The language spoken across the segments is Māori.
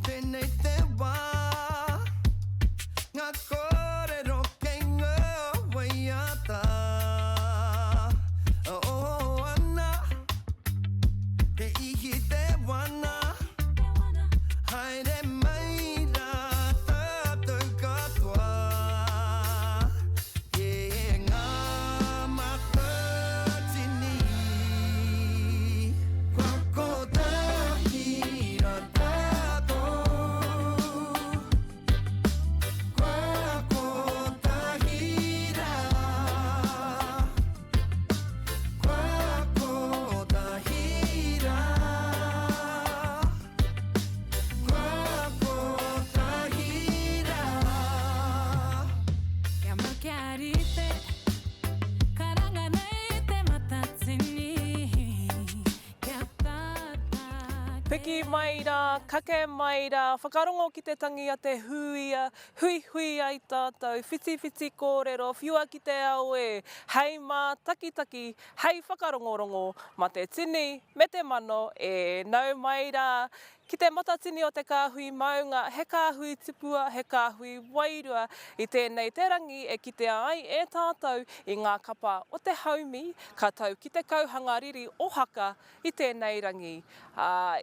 tēnei te wā, ngā kōrero kei ngā waiata. O ana, he ihi te wana, haere mai rā tātou katoa. E ngā matatini, whakataeta tātou. Kia makarite, karanga nei te matatini, kia tata. Piki mai rā, kake mai rā, whakarongo ki te tangi a te huia, hui ai tātou, whiti kōrero, whiua ki te aue, hei mā taki, hei whakarongorongo, ma te tini, me te mano, e nau mai rā, ki te matatini o te Kāhui Maunga, he kāhui tipua, he kāhui wairua, i tēnei te rangi e kitea ai e tātou i ngā kapa o Te Haumi, ka tau ki te kauhanga riri o haka i tēnei rangi.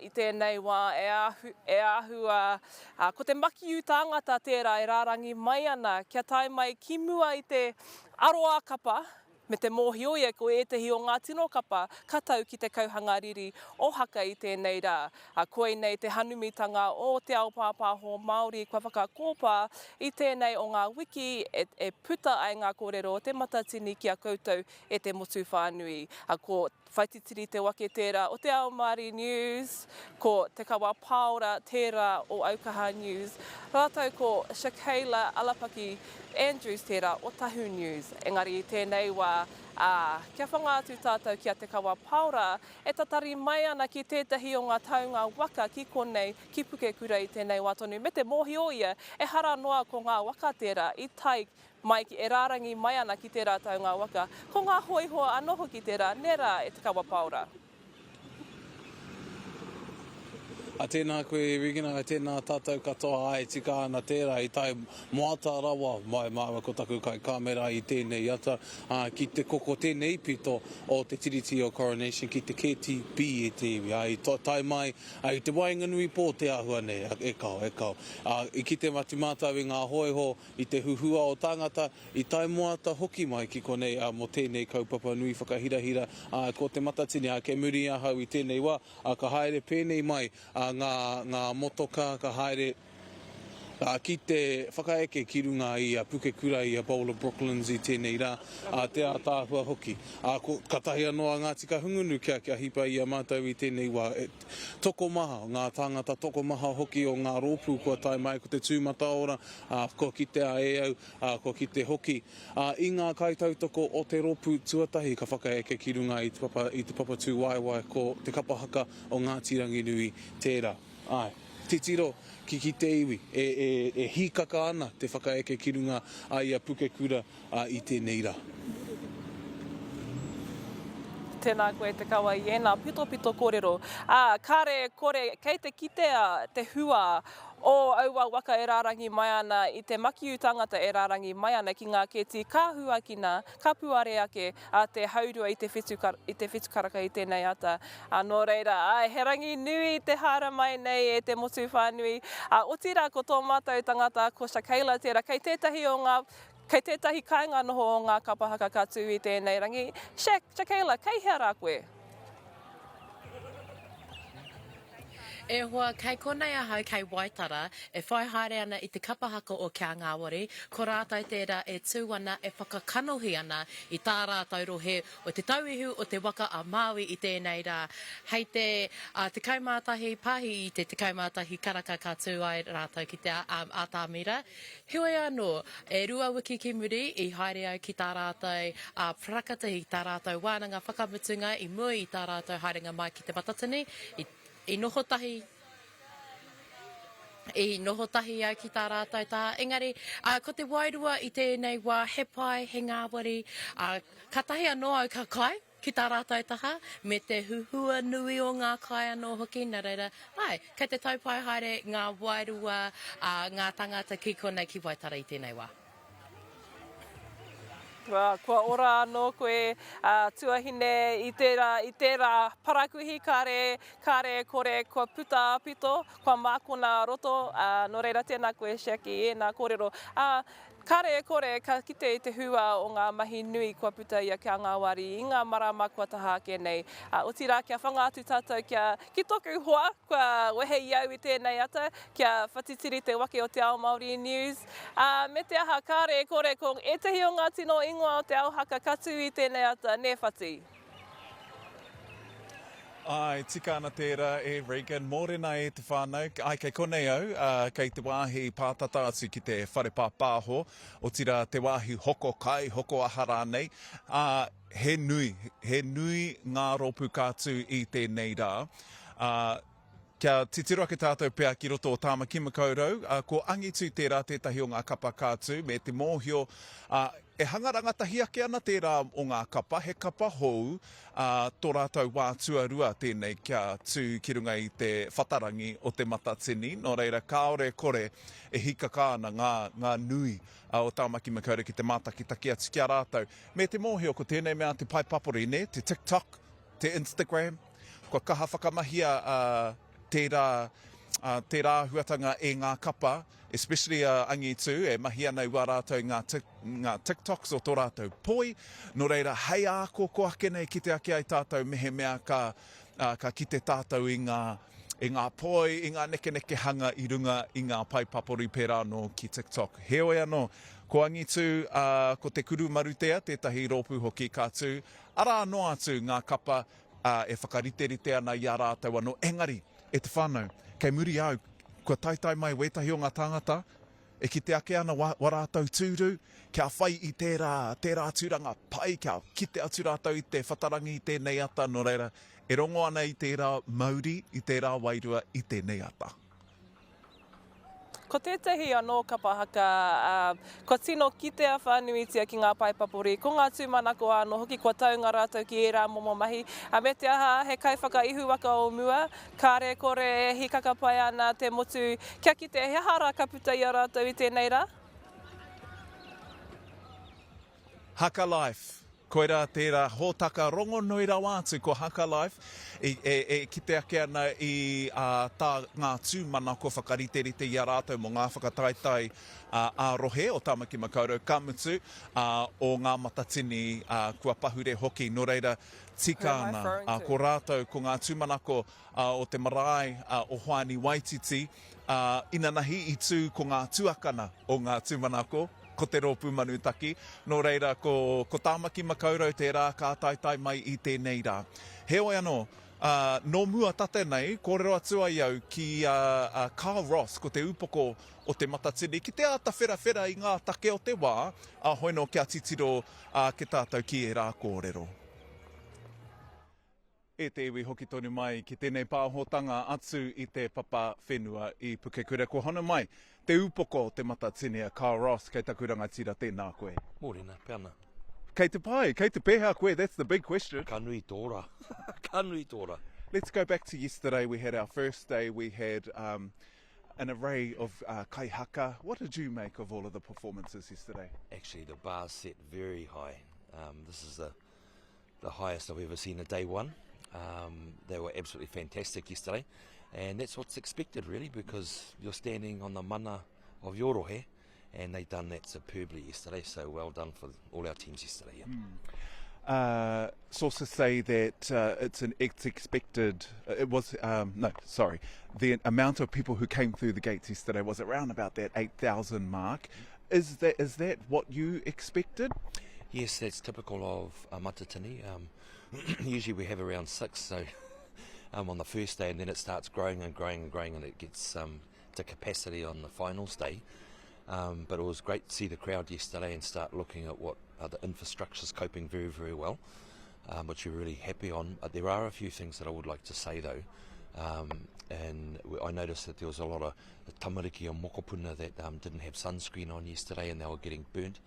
I tēnei wā e ahua, ko te makiu tāngata tērā e rārangi mai ana, kia tai mai ki mua i te aroa kapa, me te mōhioia ko e tehi o ngā tino kapa, ka tau ki te kauhanga riri o haka i tēnei rā. Koe nei te hanumitanga o te Aukaha Pāho Māori, kua whakakōpā i tēnei o ngā wiki e puta ai ngā kōrero o te matatini ki a koutou e te motu whānui. Ko Whatitiri te wake tērā o te Ao Māori News, ko te Kawa Paora tērā o Aukaha News, rātou ko Shakayla Alapaki Andrews tērā o Tahu News. Engari tēnei wā, kia whangātu tātou ki a te Kawa Paora, e tatari mai ana ki tētahi o ngā taunga waka ki konei, ki Pūkōrero i tēnei wā tonu. Me te mōhioia, e hara noa ko ngā waka tērā i tai mai ki e rārangi mai ana ki tērā taunga waka. Ko ngā hoihoa anoho ki tērā, nera e te Kawa Paora. A tēnā koe Regan, a tēnā tātou katoa ai tika ana tērā i tai moata rawa mai māua ko taku kai kāmera i tēnei ata ki te koko tēnei pito o te tiriti o coronation ki te KTP e te iwi. I tai mai i te wainganui pō te ahua nei, e kau. I ki te matimātau i ngā hoiho i te huhua o tangata, i tai moata hoki mai ki konei mo tēnei kaupapa nui whakahirahira ko te matatini ke muri ahau i tēnei wā, ka haere pēnei mai ngā motoka ka haere ki te whakaeke ki runga i Pūkōrero i a Bowl of Brooklands i tēnei rā, te ātāhua hoki. Ka tahi anoa ngā tika hungunu kia hipa i a mātou i tēnei wā. Toko maha, ngā tāngata toko maha hoki o ngā rōpū kua tai mai ko te tū mataora, ko ki te aeau, ko ki te hoki. I ngā kaitautoko o te rōpū tuatahi ka whakaeke ki runga i te papa tū waiwai ko te kapahaka o ngā tirangi nui tērā. Te tiro ki te iwi, e hikaka ana te whakaeke ki runga ai a Pūkōrero i tēnei rā. Tēnā koe te kawa i ēnā pito kōrero. Kāre kore, kei te kitea te hua o aua waka e rārangi mai ana i te makiu tangata e rārangi mai ana ki ngā keti ka huakina, ka puare ake te haurua i te whetu karaka i tēnei ata. Nō reira, he rangi nui te hara mai nei e te motu whānui. O tira ko tō mātou tangata ko Shakayla tērā, kei tētahi kāinga noho o ngā kapahaka katu i tēnei rangi. Shakayla, kei hea rā koe? E hoa, kei konei ahau kei Waitara, e whai haere ana i te kapahaka o kia ngāwari, ko rātou tērā e tū ana e whakakanohi ana i tā rātou rohe o te tauihu o te waka a Māui i tēnei rā. Hei te kaumātahi pahi i te kaumātahi karaka ka tū ai rātou ki te ātāmira. Heoi anō, e rua wiki ki muri i haere au ki tā rātou prakata i tā rātou wānanga whakamutunga i mua i tā rātou haerenga mai ki te matatini, I noho tahi au ki tā rātou tā. Engari, ko te wairua i tēnei wā he pai, he ngāwari, ka tahi anō au ka kai, ki tā rātou taha, me te huhua nui o ngā kai anō hoki, nā reira, ai, kei te taupai haere ngā wairua, ngā tangata ki konei ki Waitara i tēnei wā. Kua ora anō koe tuahine i tērā parakuhi kāre kore kua puta apito, kua mākona roto, no reira tēnā koe Shaki, nā kōrero. Kāre kore ka kite i te hua o ngā mahi nui kua puta ia kia ngā wari i ngā marama kua taha ake nei. O tira kia whangātu tātou ki toku hoa kua wehe iau i tēnei ata, kia Whatitiri te wake o Te Ao Māori News. Me te aha kāre kore ko e tehi o ngā tino ingoa o te ao haka katu i tēnei ata, ne Whati? Ai, tika ana tērā e Regan, mōrena e te whānau. Ai, kei konei au, kei te wāhi pātata atu ki te wharepā pāho, o tira te wāhi hoko kai, hoko aha rānei. He nui ngā rōpū kātu i tēnei rā. Kia titiro ake tātou pēr ki roto o tāmaki makaurau, ko angitu tērā tētahi o ngā kapa kātu, me te mōhio, e hangarangatahi ake ana tērā o ngā kapa, he kapa hou, tō rātou wā tuarua tēnei kia tū ki runga i te whatarangi o te Matatini, no reira kāore kore e hikaka ana ngā nui o tāmaki makaurau ki te mātakitaki atu kia rātou. Me te mōhio ko tēnei mea te pai papori ne, te TikTok, te Instagram, ko kaha whakamahia tērā huatanga e ngā kapa, especially angitu, e mahi ana ua rātou ngā TikToks o tō rātou poi, no reira hei āko ko ake nei ki te ake ai tātou mehe mea ka kite tātou i ngā poi, i ngā neke hanga i runga i ngā pai papori pērā no ki TikTok. Heoi anō, ko angitu, ko te kuru marutea, tētahi rōpū hoki kātu, ara anō atu ngā kapa e whakariterite ana i a rātou anō, engari, e te whānau, kei muri au, kua taitai mai wetahi o ngā tāngata, e ki te ake ana wa rātou tūru, kia whai i tērā tūranga pai, kia kite atu rātou i te whatarangi i tēnei ata, no reira, e rongo ana i tērā Māori, i tērā wairua, i tēnei ata. Ko tētahi anō kapahaka, ko tino kitea whānuitia ki ngā pai papori, ko ngā tūmanako anō hoki kua taunga rātou ki e rā momo mahi. Me te aha, he kai whakaihu waka o mua, kāre kore hikaka pai ana te motu, kia kite he hara ka puta i a rātou i tēnei rā? Haka Life. Koera tērā hōtaka rongo nui rau atu ko Haka Life, e kite ake ana i ngā tūmana ko whakariterite i a rātou mo ngā whakataetae ārohe o tāmaki makaurau kamutu o ngā matatini kua pahure hoki. No reira, tika ana ko rātou ko ngā tūmanako o te marae o Hoani Whatitiri, inanahi i tū ko ngā tuakana o ngā tūmanako, ko te rōpū manutaki, no reira ko tāmaki makaurau te rā ka taitai mai i tēnei rā. Heoi anō, no mua tate nei, kōrero atua i au ki Kawa ko te upoko o te Matatini, ki te ata whera i ngā take o te wā, hoi no kia titiro ke tātou ki e rā kōrero. E te iwi hoki tonu mai ki tēnei pāhotanga atu i te papa whenua i Pūkōrero. Ko hana mai, te upoko te Matatini a Kawa kei taku rangatira tēnā koe. Mōrena, peana. Kei te pai, kei te pēhā koe, that's the big question. Ka nui tōra. Ka nui tōra. Let's go back to yesterday. We had our first day. We had an array of kai haka. What did you make of all of the performances yesterday? Actually, the bar's set very high. This is the highest I've ever seen a day one. They were absolutely fantastic yesterday, and that's what's expected really, because you're standing on the mana of your rohe, and they done that superbly yesterday, so well done for all our teams yesterday. Yeah. Sources say that it's expected, the amount of people who came through the gates yesterday was around about that 8,000 mark. Is that what you expected? Yes, that's typical of Matatini. Usually we have around 6, so on the first day, and then it starts growing and it gets to capacity on the finals day. But it was great to see the crowd yesterday and start looking at what the infrastructure's coping very, very well, which we're really happy on. But there are a few things that I would like to say though, and I noticed that there was a lot of tamariki on mokopuna that didn't have sunscreen on yesterday, and they were getting burnt.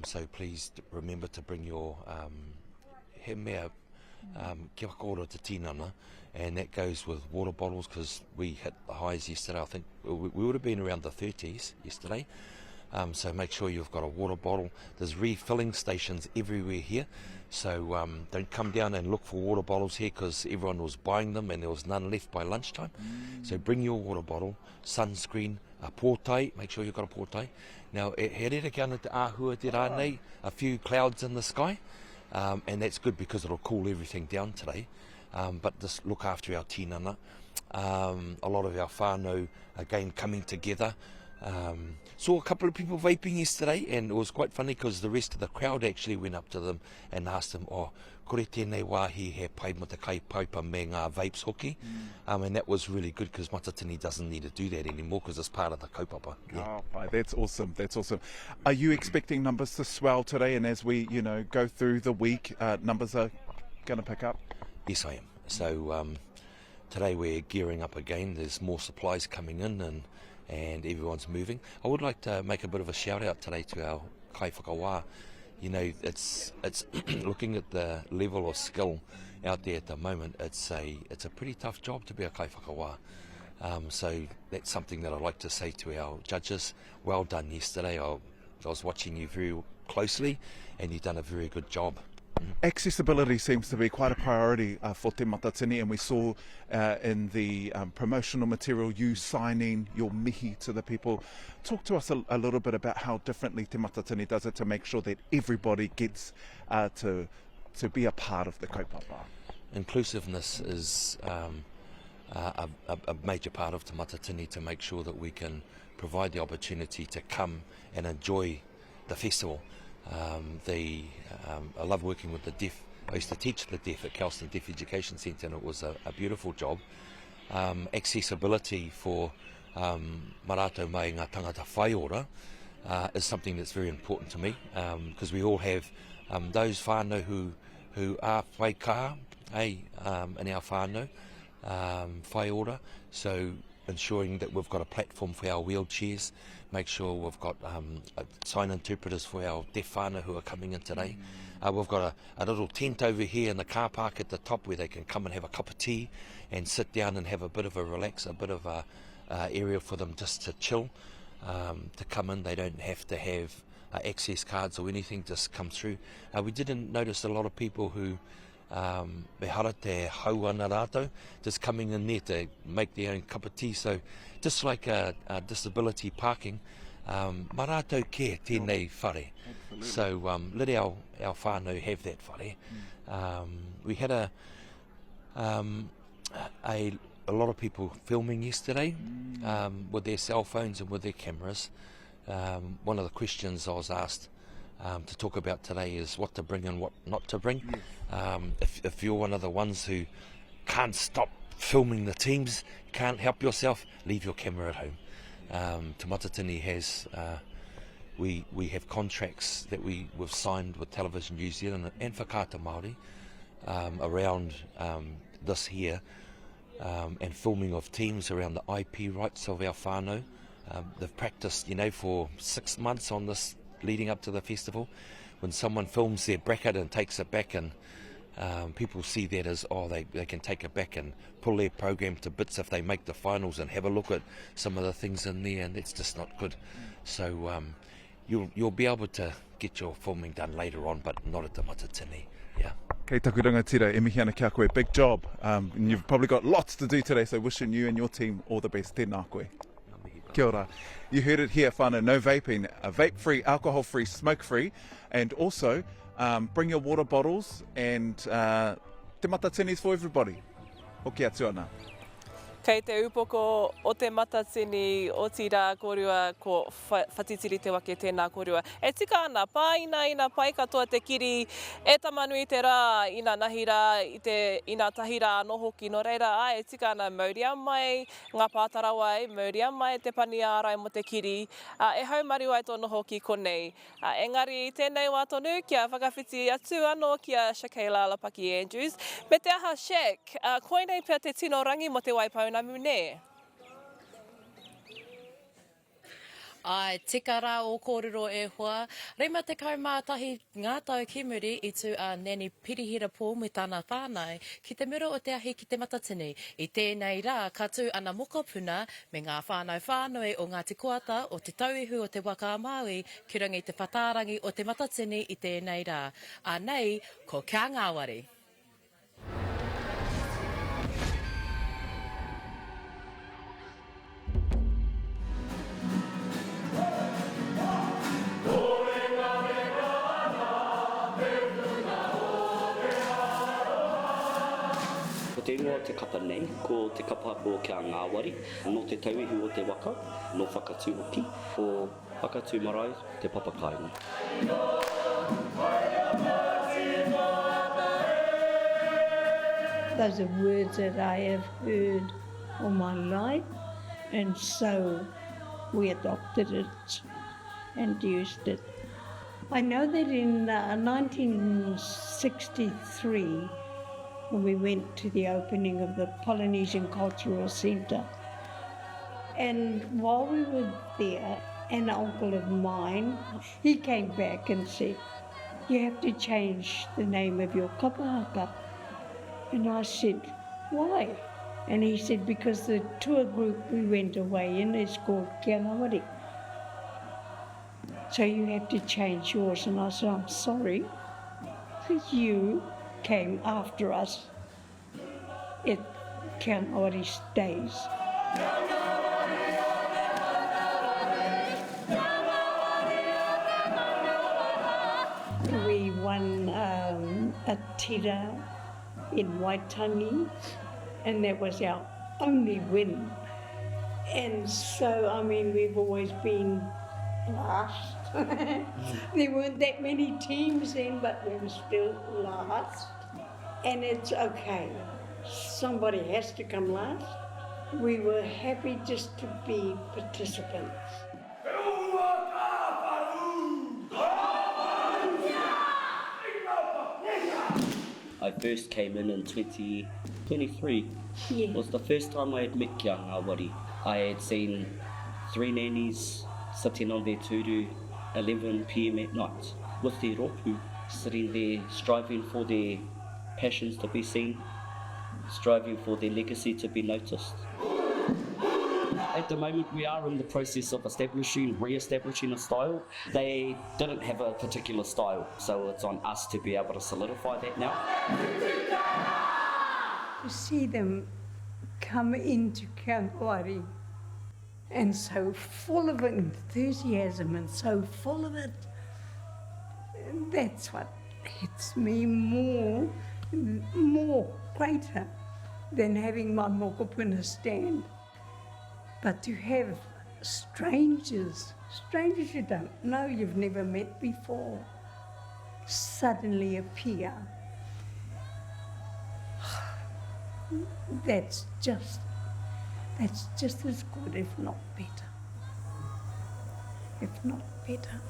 So please remember to bring your he mea ki whakaora te tinana, and that goes with water bottles because we hit the highs yesterday. I think we would have been around the 30s yesterday. So make sure you've got a water bottle. There's refilling stations everywhere here. So don't come down and look for water bottles here because everyone was buying them and there was none left by lunchtime. So bring your water bottle, sunscreen, a pōtai, make sure you've got a pōtai. Now, he rere ki ana te āhua te rānei, a few clouds in the sky, and that's good because it'll cool everything down today. But just look after our tinana. A lot of our whānau, again, coming together. Saw a couple of people vaping yesterday, and it was quite funny because the rest of the crowd actually went up to them and asked them, kore tēnei wāhi he pai mo te kai paupa me ngā vapes hoki. And that was really good because Matatini doesn't need to do that anymore because it's part of the kaupapa. Yeah. Oh, that's awesome. That's awesome. Are you expecting numbers to swell today? And as we, go through the week, numbers are going to pick up? Yes, I am. So today we're gearing up again. There's more supplies coming in and everyone's moving. I would like to make a bit of a shout out today to our kai whakawā. It's looking at the level of skill out there at the moment. It's a pretty tough job to be a kai whakawā. So that's something that I'd like to say to our judges. Well done yesterday. I was watching you very closely, and you've done a very good job. Accessibility seems to be quite a priority for Te Matatini, and we saw in the promotional material you signing your mihi to the people. Talk to us a little bit about how differently Te Matatini does it to make sure that everybody gets to be a part of the kaupapa. Inclusiveness is a major part of Te Matatini to make sure that we can provide the opportunity to come and enjoy the festival. I love working with the deaf. I used to teach the deaf at Kelston Deaf Education Centre, and it was a beautiful job. Accessibility for rātou mai ngā tangata whaiora is something that's very important to me because we all have those whānau who are whaikaha in our whānau whaiora, so ensuring that we've got a platform for our wheelchairs, make sure we've got sign interpreters for our deaf whānau who are coming in today. We've got a little tent over here in the car park at the top where they can come and have a cup of tea and sit down and have a bit of a relax, a bit of a area for them just to chill, to come in. They don't have to have access cards or anything, just come through. We didn't notice a lot of people who me hara te hau ana rātou, just coming in there to make their own cup of tea. So just like disability parking, ma rātou ke tēnei whare. So let our whānau have that whare. We had a lot of people filming yesterday with their cell phones and with their cameras. One of the questions I was asked to talk about today is what to bring and what not to bring. If you're one of the ones who can't stop filming the teams, can't help yourself, leave your camera at home. Te Matatini has, we have contracts that we've signed with Television New Zealand and Whakataetae Māori around this here, and filming of teams around the IP rights of our whānau. They've practiced, for 6 months on this leading up to the festival. When someone films their bracket and takes it back, and people see that as, they can take it back and pull their program to bits if they make the finals and have a look at some of the things in there, and that's just not good. So you'll be able to get your filming done later on, but not at Te Matatini. Yeah. Kei taku rangatira, e mihi ana kia koe, big job. And you've probably got lots to do today, so wishing you and your team all the best. Tēnā koe. Kia ora. You heard it here, whānau, no vaping, vape-free, alcohol-free, smoke-free, and also bring your water bottles, and Te Matatini's for everybody. Hoki atu ana. Kei te upoko o te Matatini o tira korua ko Whatitiri te wake tēnā korua. E tika ana, pāina ina pai katoa te kiri e tamanui te rā, ina nahi rā, ina tahi rā no hoki no reira. E tika ana, mauria mai, ngā pātarawa e, mauria mai te pani ārai mo te kiri. E haumari wai tōna hoki konei. Engari tēnei wā tonu, kia whakawhiti atu anō kia Shakayla Alapaki Andrews. Me te aha Shak, koe nei pia te tino rangi mo te waipau. Ai, tika rā o kōrero e hoa. Reima te kaumātahi ngā tau ki muri I tū a neni pirihira pō me tāna whānau ki te miro o te ahi ki te matatini. I tēnei rā, ka tū ana mokopuna me ngā whānau whānui o ngā te kuata o te tauihu o te waka Māui ki rangi te whatārangi o te matatini I tēnei rā. A nei, ko kia ngāwari. Ko te ingoa te kapa nei, ko te kapa o kia ngāwari, no te tauihu o te waka, no whakatūhoki, o whakatū marae te papakainga. Those are words that I have heard all my life, and so we adopted it and used it. I know that in 1963, when we went to the opening of the Polynesian Cultural Centre. And while we were there, an uncle of mine, he came back and said, you have to change the name of your kapahaka. And I said, why? And he said, because the tour group we went away in is called Kia Ngāwari. So you have to change yours. And I said, I'm sorry, because you came after us. It Kia Ngāwari stays. We won a tira in Waitangi, and that was our only win. And so, I mean, we've always been last. There weren't that many teams then, but we were still last. And it's okay. Somebody has to come last. We were happy just to be participants. I first came in 2023. Yeah. It was the first time I had met Kia Ngāwari. I had seen 3 nannies sitting on their turu 11 p.m. at night with their ropu, sitting there striving for their passions to be seen, striving for their legacy to be noticed. At the moment we are in the process of re-establishing a style. They didn't have a particular style, so it's on us to be able to solidify that now. To see them come into Kia Ngāwari and so full of enthusiasm and so full of it, that's what hits me more greater than having my mokopuna stand. But to have strangers you don't know, you've never met before, suddenly appear, that's just as good, if not better. If not better.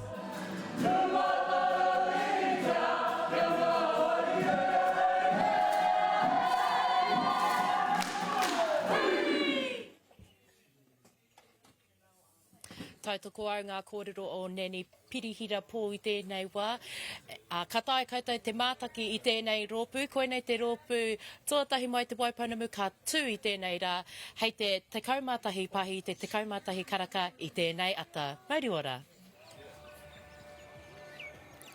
Tautoko au ngā kōrero o neni pirihira pō I tēnei wā. Ka tae koutou te mātaki I tēnei rōpū, koinei te rōpū tuatahi mai te waipounamu ka tū I tēnei rā, hei te kaumātahi pahi, te kaumātahi karaka I tēnei ata. Mauri ora.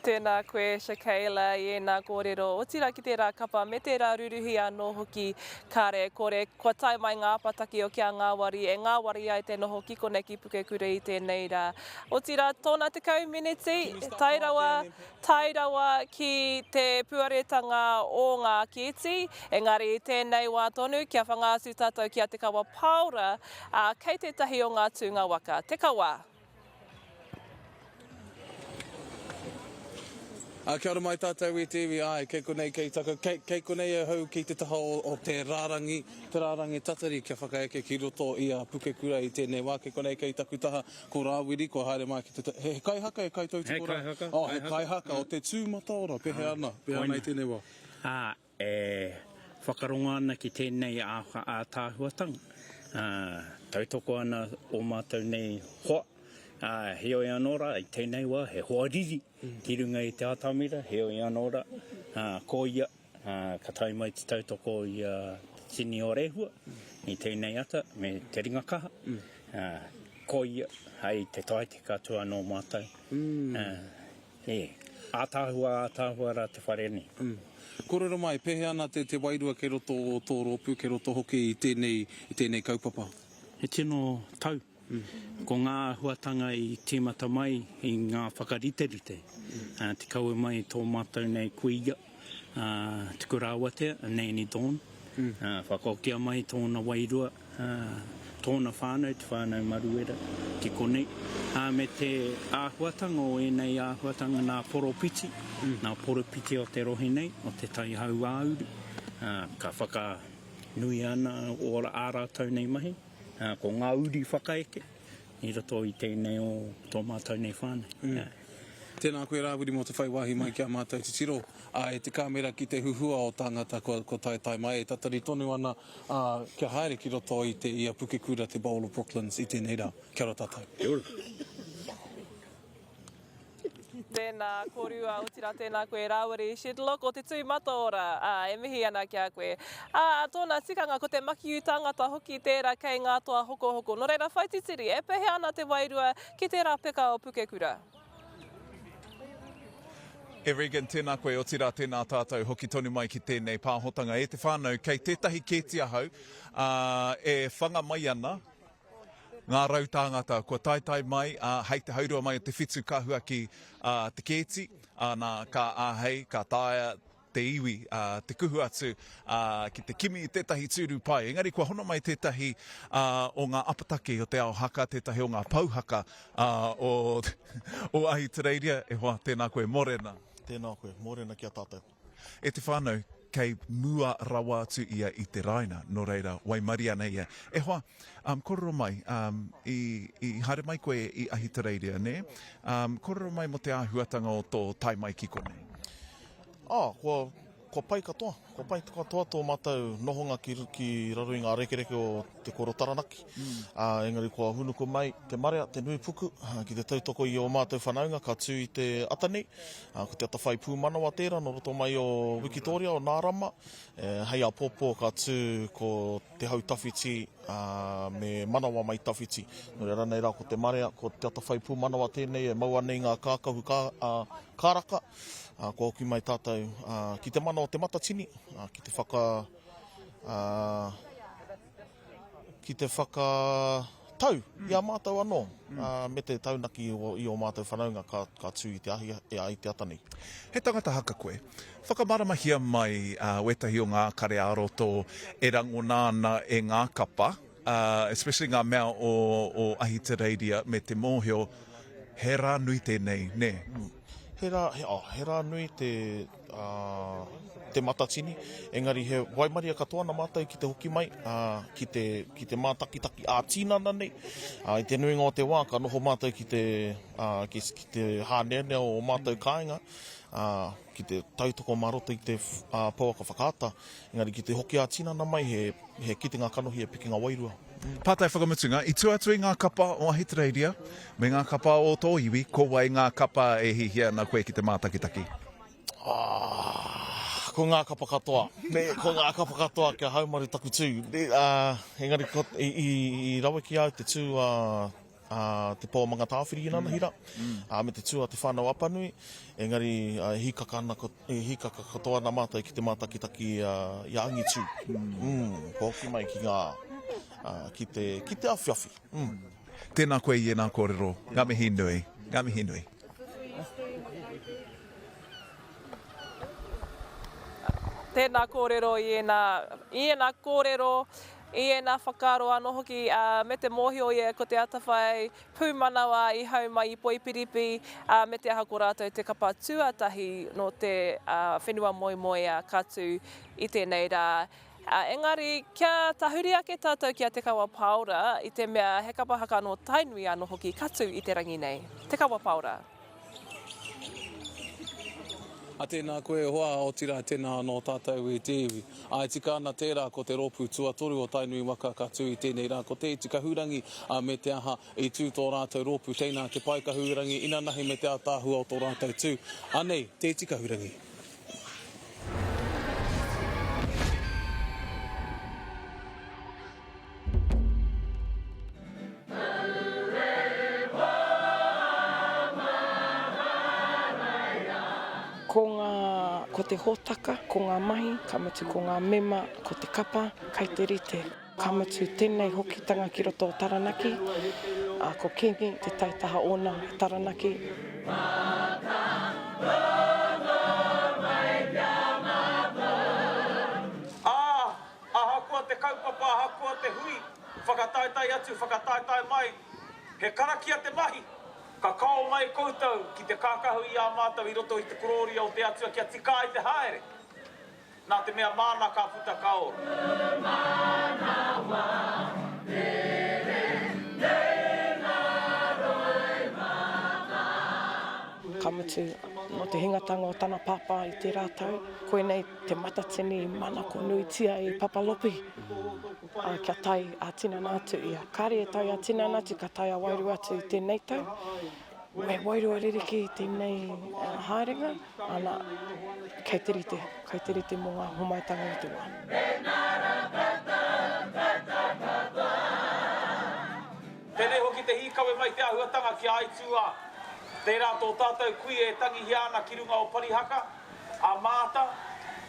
Tēnā koe, Shakayla, I ēnā kōrero. O tira ki tērā kapa, me tērā ruruhi anō hoki kāre kore. Kua tai mai ngā pataki o kia Ngāwari, e Ngāwari ai te noho ki konei ki Pūkōrero I tēnei rā. O tira, tōna te kauminiti, tairawa ki te puaretanga o ngā kēti. Engari I tēnei wā tonu, kia whangāsu tātou kia te Kawa Paora, kei tētahi o ngā tūnga waka. Te Kawa. Kia ora mai tātou I te iwi, kei konei kei taka, kei konei e hau ki te taha o te rārangi tatari kia whakaeke ki roto I a Pūkōrero I tēnei wā, kei konei kei taku taha ko rāwiri, ko haere mai ki te he kaihaka e kaitou te kora? He kaihaka, o te tū mataora, pehe ana I tēnei wā. Whakaronga ana ki tēnei a tāhuatanga. Tautoko ana o mātou nei hoa, Heo e anora, i tēnei wā, he hoariri, ki runga i te atamira, heo e anora, ko ia, ka tai mai te tautoko i tini o rehua, i tēnei ata, me te ringakaha, ko ia, hei te tai te katoa no mātou. Ātāhua rā te whareni. Kōrero mai, pehe ana te wairua ke roto o tō rōpū, ke roto hoki i tēnei kaupapa? He tino tau. Ko ngā huatanga i tīmata mai i ngā whakariterite. Te kaua mai tō mātou nei kuia, tuku rāwatea, nei ni dawn. Whakaokia mai tōna wairua, tōna whānau, te whānau maruera, ki konei. Me te āhuatanga o enei āhuatanga nā poropiti, nā poropiti o te rohe nei, o te tai hau āuru. Ka whakanui ana o ārātou nei mahi. Ko ngā uri whakaeke, i roto i tēnei o tō mātou nei whānau. Tēnā koe rāwiri mō te whaiwahi mai kia mātou te tiro. E te kāmera ki te huhua o tāngata ko tai mai. E tatari tonu ana kia haere ki roto i te ia Pūkōrero te Bowl of Brooklands i tēnei rā. Kia ora tātou. Kia ora. Tēnā korua o tira tēnā koe rāwari. Shidlock o te tui mataora, e mihi ana kia koe. Tōna tikanga ko te makiu tangata hoki tērā kei ngā toa hoko. No reira, Whatitiri, e pehe ana te wairua ki tērā peka o Pūkōrero? E Regan, tēnā koe o tira tēnā tātou hoki tonu mai ki tēnei pāhotanga. E te whānau, kei tētahi kētia hau, e whanga mai ana, ngā rau tāngata, kua tai mai, hei te haurua mai o te whitu kahua ki te kēti, nā ka āhei, ka tāia, te iwi, te kuhu atu, ki te kimi i tētahi tūru pai. Engari, kua hono mai tētahi o ngā apatake o te ao haka, tētahi o ngā pauhaka o Ahitereiria, e hoa, tēnā koe morena. Tēnā koe, morena kia tātou. E te whānau, kei mua rawa atu ia i te raina, no reira, wai mari ana ia. E hoa, kororo mai, i haere mai koe i Ahitereiria, ne? Kororo mai mo te āhuatanga o tō tai mai ki konei. Kua pai katoa. Kua pai katoa tō mātou nohonga ki raro i ngā rekereke o te koro taranaki. Engari kua hunuku mai te marea, te nui puku, ki te tautoko i o mātou whanaunga, ka tū i te atanei. Ko te ata whai pūmanawa tērā, no roto mai o Wikitoria, o Nārama. Hei a pōpō ka tū ko te hau tawhiti, me manawa mai tawhiti. No reira nei rā ko te marea, ko te ata whai pūmanawa tēnei, e mau anei ngā kākahu kāraka. Ko hoki mai tātou ki te mana o te matatini, ki te whakatau i a mātou anō, me te taunaki i o mātou whanaunga ka tū i te ahi i te atanei. He tangata haka koe, whakamaramahia mai wetahi o ngā kare aroto e rango nāna e ngā kapa, especially ngā mea o Ahitereiria me te mōhio, he rā nui tēnei, ne? He rā nui te matatini, engari he waimaria katoa na mātou ki te hoki mai, ki te mātakitaki ātīnana nei. I te nuinga o te wā, ka noho mātou ki te hāneanea o mātou kāinga, ki te tautoko maroto i te pauaka whakaata, engari ki te hoki ātīnana mai, he kitenga kanohi e piki ngā wairua. Pātai whakamutunga, i tuatui ngā kapa o Ahitereiria, me ngā kapa o tō iwi, ko wai ngā kapa e hihia na koe ki te mātakitaki? Ko ngā kapa katoa. Ko ngā kapa katoa kia haumaru taku tū. Engari, i rawe ki au te tū te pōmanga tāwhiri i nana hira. Me te tū a te whānau apanui. Engari, hikaka katoa na mātai ki te mātakitaki i angi tū. Ko hoki mai ki ngā ki te awhiawhi. Tēnā koe i e nā kōrero. Ngā mihi nui. Ngā mihi nui. Tēnā kōrero i e nā kōrero, i e nā whakaro anō hoki me te mōhio i e ko te atawhai pūmanawa i hau mai i poipiripi me te aha ko rātou te kapa tuatahi no te whenua moe katu i tēnei rā. Engari, kia tahuri ake tātou kia Te Kāhui Paora i te mea he kapa haka no tainui anō hoki katu i te rangi nei. Te Kāhui Paora. A tēnā koe hoa o tira tēnā no tātou e te iwi. Ai tika ana tērā ko te rōpū tuatoru o tainui waka ka tui tēnei rā. Ko te tika hurangi me te aha i tū tō rātou rōpū. Tēnā te paika hurangi ina nahi me te ātāhua o tō rātou tū. Anei, te tika hurangi. Ko te hōtaka, ko ngā mahi, kamatu ko ngā mema, ko te kapa, kai te rite. Kamatu tēnei hoki tanga ki roto o Taranaki, ko kengi te taitaha ona Taranaki. Ahakoa te kaupapa, ahakoa te hui, whakataetae atu, whakataetae mai, he karakia te mahi. Ka kao mai koutou ki te kākahu i a mātou I roto I te kororia o te atua kia tika I te haere. Nā te mea mana ka puta kaora. Kamatu no te hingatanga o tana papa I te rātou. Koenei te matatini mana ko nuitia I papalopi. Kia tai a tinana atu ia. Kare e tai a tinana atu, ka tai a wairu atu I tēnei tau. Me wairu a ririki I tēnei haerenga, ana kei te rite mō ngā homaitanga o te wā. Tēnei hoki te hikawe mai te ahuatanga ki aitua. Tērā tō tātou kui e tangi hiana ki runga o Parihaka, a māta,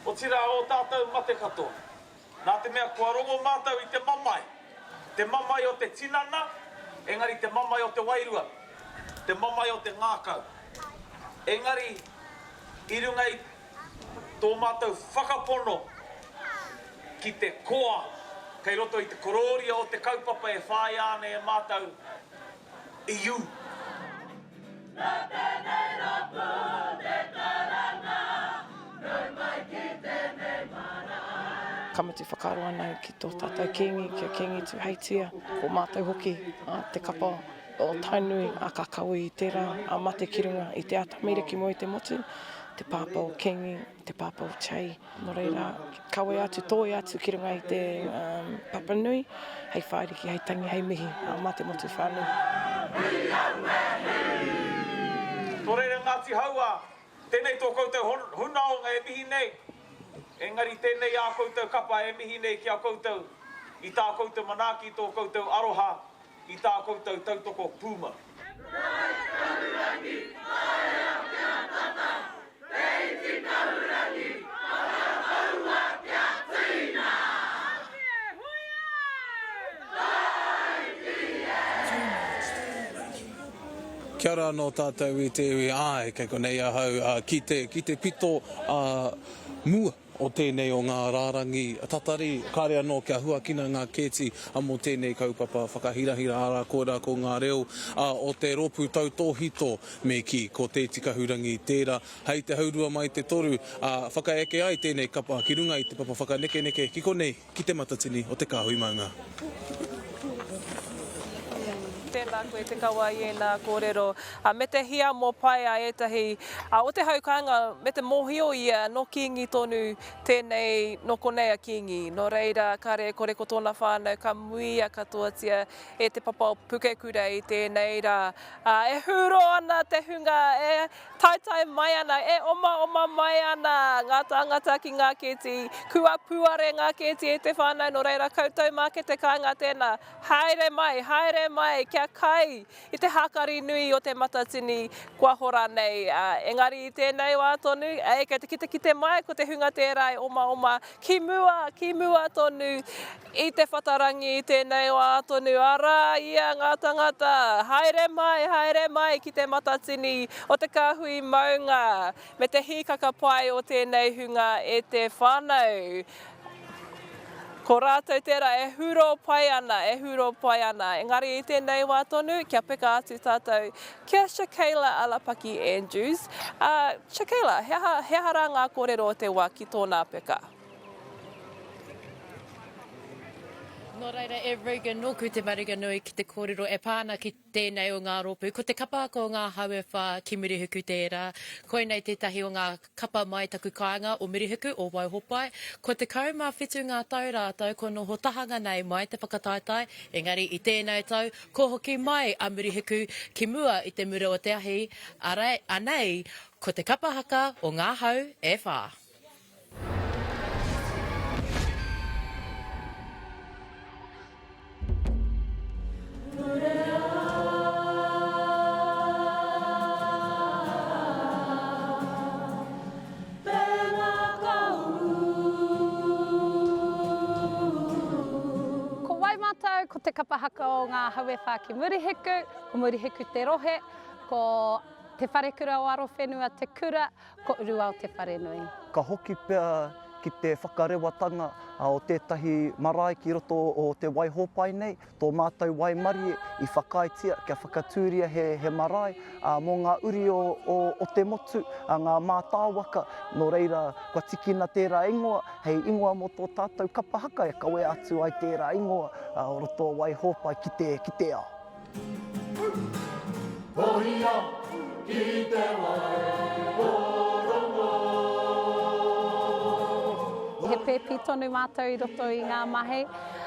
o tira o tātou mate katoa. Nā te mea kua rongo mātou I te mamai. Te mamai o te tinana, engari te mamai o te wairua. Te mamai o te ngākau. Engari, I runga I tō mātou whakapono ki te koa. Kei roto I te kororia o te kaupapa e whai ane e mātou I iu. Kamatu whakaro ana ki tō tātou kengi, kia kengi tu heitia, ko mātou hoki, te kapa o tainui, a kakaui I tērā, a mate ki runga I te atamira ki mo I te motu, te pāpa o kengi, te pāpa o chai. Nō reira, kawe atu, toi atu ki runga I te papanui, hei whaeriki, hei tangi, hei mihi, a mate motu whānui. Tō reira Ngāti Haua, tēnei tō koutou hunaonga e mihi nei. Engari tēnei a koutou kapa e mihi nei ki a koutou I tā koutou manaki tō koutou aroha I tā koutou tautoko pūma. Kia ora no tātou I te iwi, ai, kei konei ahau, ki te pito mua o tēnei o ngā rārangi tatari, kāre anō kia huakina ngā kēti a mō tēnei kaupapa whakahirahira ara kōrā ko ngā reo o te rōpū tau tōhito me ki ko te tika hurangi tērā. Hei te haurua mai te toru, whakaeke ai tēnei kapa ki runga I te papa whakaneke ki konei ki te matatini o Te Kāhui Maunga. Tēnā koe te kawa I ēnā kōrero. Me te hia mō pai a etahi, o te haukanga, me te mōhio ia no kingi tonu tēnei no konei a kingi. No reira, kare kore ko tōna whānau, ka muia katoatia e te papa o Pūkōrero I tēnei rā. E huro ana te hunga, e taitai mai ana, e oma mai ana ngā tangata ki ngā kēti, kua puare ngā kēti e te whānau. No reira, koutou mā ke te kāinga tēnā, haere mai, kia kai I te hakari nui o te matatini kua hora nei. Engari I tēnei wā tonu, ki te mai ko te hunga tērā oma, ki mua tonu I te whatarangi I tēnei wā tonu. Ara ia ngā tangata, haere mai ki te matatini o Te Kāhui Maunga, me te hikaka pai o tēnei hunga e te whānau. Ko rātou tērā e huro pai ana. Engari I tēnei wā tonu, kia peka atu tātou kia Shakayla-Alapaki Andrews. Shakayla, he hara ngā kōrero o te wā ki tōnā peka? Nō reira, e Regan, nō ku te marika nui ki te kōrero, e pāna ki tēnei o ngā rōpū. Ko te kapahaka o ngā hauewha ki murihuku tērā. Koinei tētahi o ngā kapa mai taku kāinga o murihuku o waihopai. Ko te kaumā whetū ngā tau rātou, ko no hotahanga nei mai te whakataetae. Engari, i tēnei tau, ko hoki mai a murihuku ki mua i te mura o te ahi. Anei, ko te kapahaka o ngā hau e whā. Ko te kapahaka o ngā hauewha ki murihiku, ko murihiku te rohe, ko te wharekura o aro whenua te kura, ko urua o te wharenui. Ka hoki pia ki te whakarewatanga o tētahi marae ki roto o te waihopai nei, tō mātou waimari i whakaitia kia whakatūria he marae mō ngā uri o te motu, ngā mātāwaka, nō reira kua tikina tērā ingoa, hei ingoa mō tō tātou kapahaka e kawe atu ai tērā ingoa o roto o waihopai ki te ao. Pohia ki te waihorongo. He pēpi tonu mātou i roto i ngā mahe.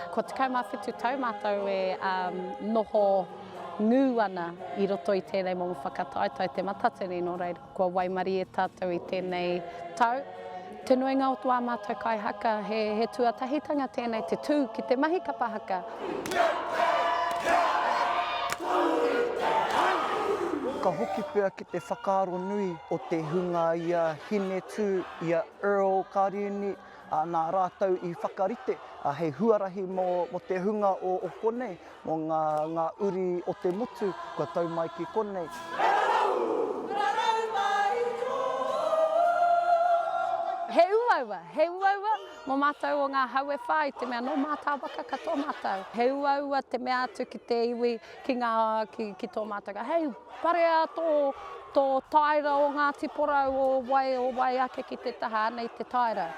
Ko te kaumawhitu tau mātou e noho ngū ana i roto i tēnei mō whakataetae te matatini nō reira. Kua waimari e tātou i tēnei tau. Te nuinga o tua mātou kaihaka, he tuatahitanga tēnei te tū ki te mahi kapahaka. Ka hoki pia ki te whakaaro nui o te hunga ia hine tū ia Earl Karini, nā rātou i whakarite, hei huarahi mō te hunga o konei, mō ngā uri o te motu, kua tau mai ki konei. He uaua, mō mātou o ngā hauewha i te mea no mātāwaka ka tō mātou. He uaua te mea atu ki te iwi ki tō mātou. Hei, parea tō taira o ngā tipora o wai ake ki te taha nei te taira.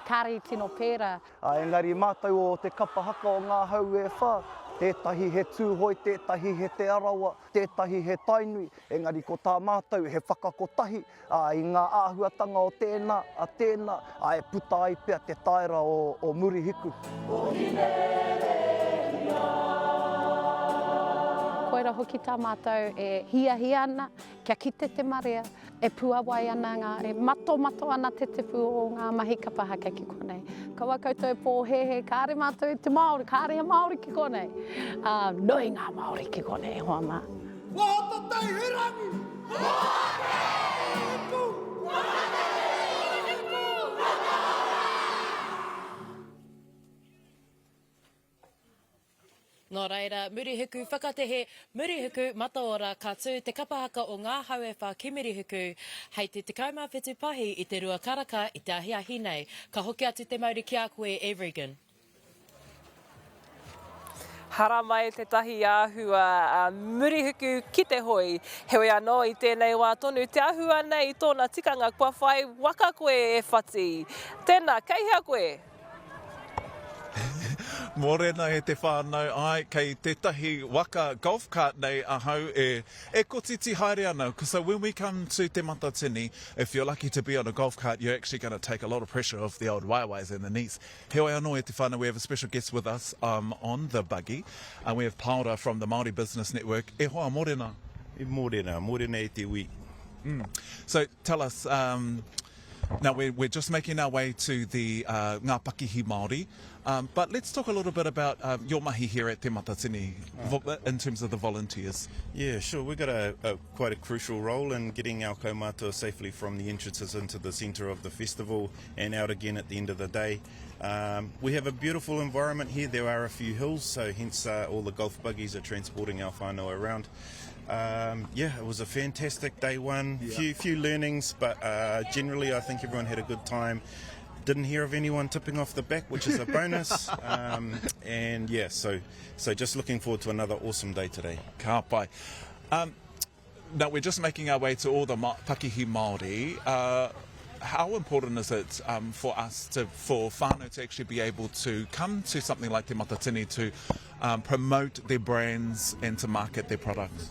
Kari tino pēra. Engari mātou o te kapahaka o ngā hauewha, tētahi he tūhoi, tētahi he te arawa, tētahi he tainui. Engari ko tā mātou he whakakotahi i ngā āhuatanga o tēnā, e puta ai pia te taira o murihiku. Koira hoki tā mātou e hia ana, kia kite te marea, e puawai ana, e mato ana te tipu o ngā mahi kapahaka ki konei. Kawa koutou pōhehe, kāre mātou te Māori, kāre Māori ki konei. Nui ngā Māori ki konei, hoa mā. Whakataetae hirangi! Whakataetae! Nō reira, murihuku whakatehe, murihuku mataora ka tū te kapahaka o ngā hauewha ki murihuku hei te kaumawhitu pahi i te rua karaka i te ahiahi nei. Ka hoki atu te mauri ki a koe e Regan. Hara mai te tahi āhua murihuku ki te hoi. Heoi anō i tēnei wā tonu te āhua nei i tōna tikanga kua whai waka koe e whati. Tēnā, kei hea koe? Mōrena e te whānau ai, kei tētahi waka golf cart nei ahau e kotiti haere ana. So when we come to Te Matatini, if you're lucky to be on a golf cart, you're actually going to take a lot of pressure off the old waiwais and the knees. Heoi anō e te whānau, we have a special guest with us on the buggy. We have Paora from the Māori Business Network. E hoa, mōrena. E mōrena e te ui. So tell us, now we're just making our way to the Ngā Pakihi Māori. But let's talk a little bit about your mahi here at Te Matatini in terms of the volunteers. Yeah, sure. We've got quite a crucial role in getting our kaumātua safely from the entrances into the centre of the festival and out again at the end of the day. We have a beautiful environment here. There are a few hills, so hence all the golf buggies are transporting our whānau around. Yeah, it was a fantastic day one. Few learnings, but generally I think everyone had a good time. Didn't hear of anyone tipping off the back, which is a bonus. And yeah, so just looking forward to another awesome day today. Ka pai. Now we're just making our way to all the Pakihi Māori. how important is it for whānau to actually be able to come to something like Te Matatini to promote their brands and to market their products?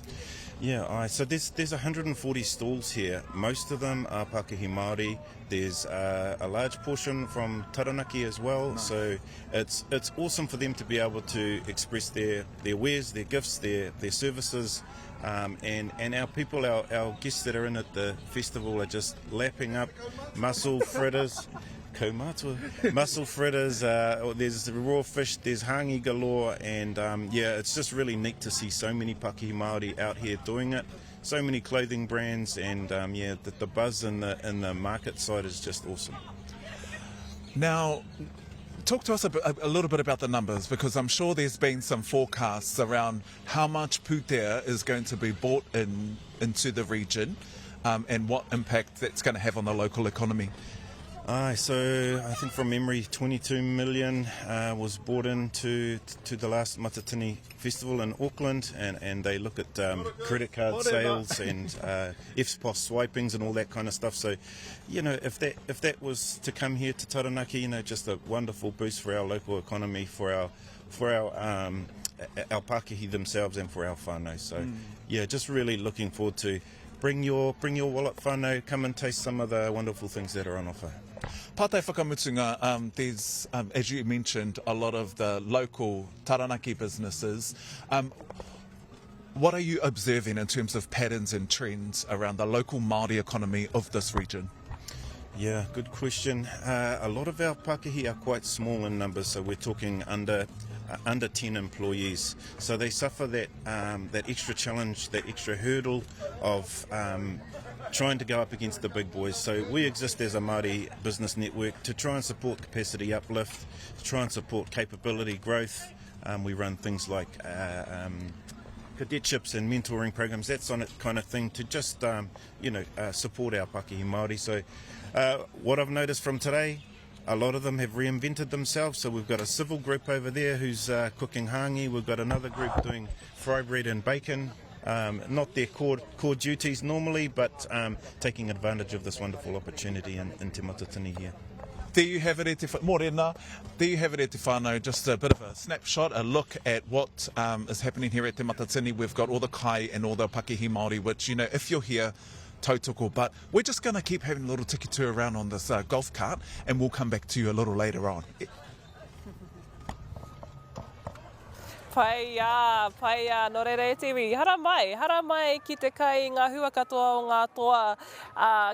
Yeah, so there's 140 stalls here. Most of them are Pākehī Māori. There's a large portion from Taranaki as well. Nice. So it's awesome for them to be able to express their wares, their gifts, their services. And our people, our guests that are in at the festival are just lapping up mussel fritters. Mussel fritters, there's raw fish, there's hangi galore, and it's just really neat to see so many Pākehī Māori out here doing it. So many clothing brands, and the buzz in the market side is just awesome. Now, talk to us a little bit about the numbers, because I'm sure there's been some forecasts around how much pūtea is going to be brought into the region, and what impact that's going to have on the local economy. So I think from memory 22 million was brought into the last Matatini festival in Auckland, and they look at credit card sales and FSPOS swipings and all that kind of stuff. So, if that was to come here to Taranaki, just a wonderful boost for our local economy, for our Pākehī themselves and for our whānau. So just really looking forward to bring your wallet whānau, come and taste some of the wonderful things that are on offer. Pātai whakamutunga, there's, as you mentioned, a lot of the local Taranaki businesses. What are you observing in terms of patterns and trends around the local Māori economy of this region? Yeah, good question. A lot of our Pākehī are quite small in numbers, so we're talking under 10 employees. So they suffer that extra challenge, that extra hurdle of trying to go up against the big boys. So we exist as a Māori business network to try and support capacity uplift, to try and support capability growth. We run things like cadetships and mentoring programs, that kind of thing, to just support our Pākehī Māori. So what I've noticed from today, a lot of them have reinvented themselves. So we've got a civil group over there who's cooking hangi. We've got another group doing fry bread and bacon. Not their core duties normally, but taking advantage of this wonderful opportunity in Te Matatini here. There you have it, Morena. There you have it, Te Whānau. Just a bit of a snapshot, a look at what is happening here at Te Matatini. We've got all the kai and all the Pākehī Māori, which, if you're here, tautoko. But we're just going to keep having a little tiki-tour around on this golf cart, and we'll come back to you a little later on. Paia, no rere tiwi. Hara mai ki te kai ngā hua katoa o ngā toa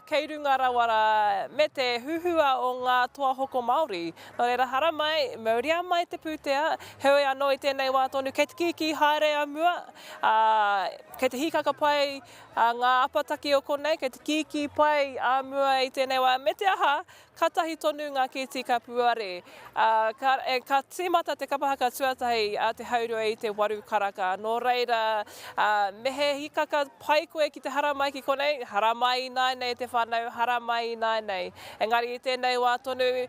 kei runga rawara me te huhua o ngā toa hoko Māori. No reira hara mai, mauria mai te pūtea, heoi anō i tēnei wā tonu, kei te kiki haere a mua, kei te hikaka pai ngā apataki o konei, kei te kiki pai a mua i tēnei wā, me te aha, katahi tonu ngā kiti ka Pūkōrero. Ka tīmata te kapahaka tuatahi a te haurua i te waru karaka. Nō reira, mehe hikaka pai koe ki te haramai ki konei, haramai nai nei te whānau, haramai nai nei. Engari i tēnei wā tonu,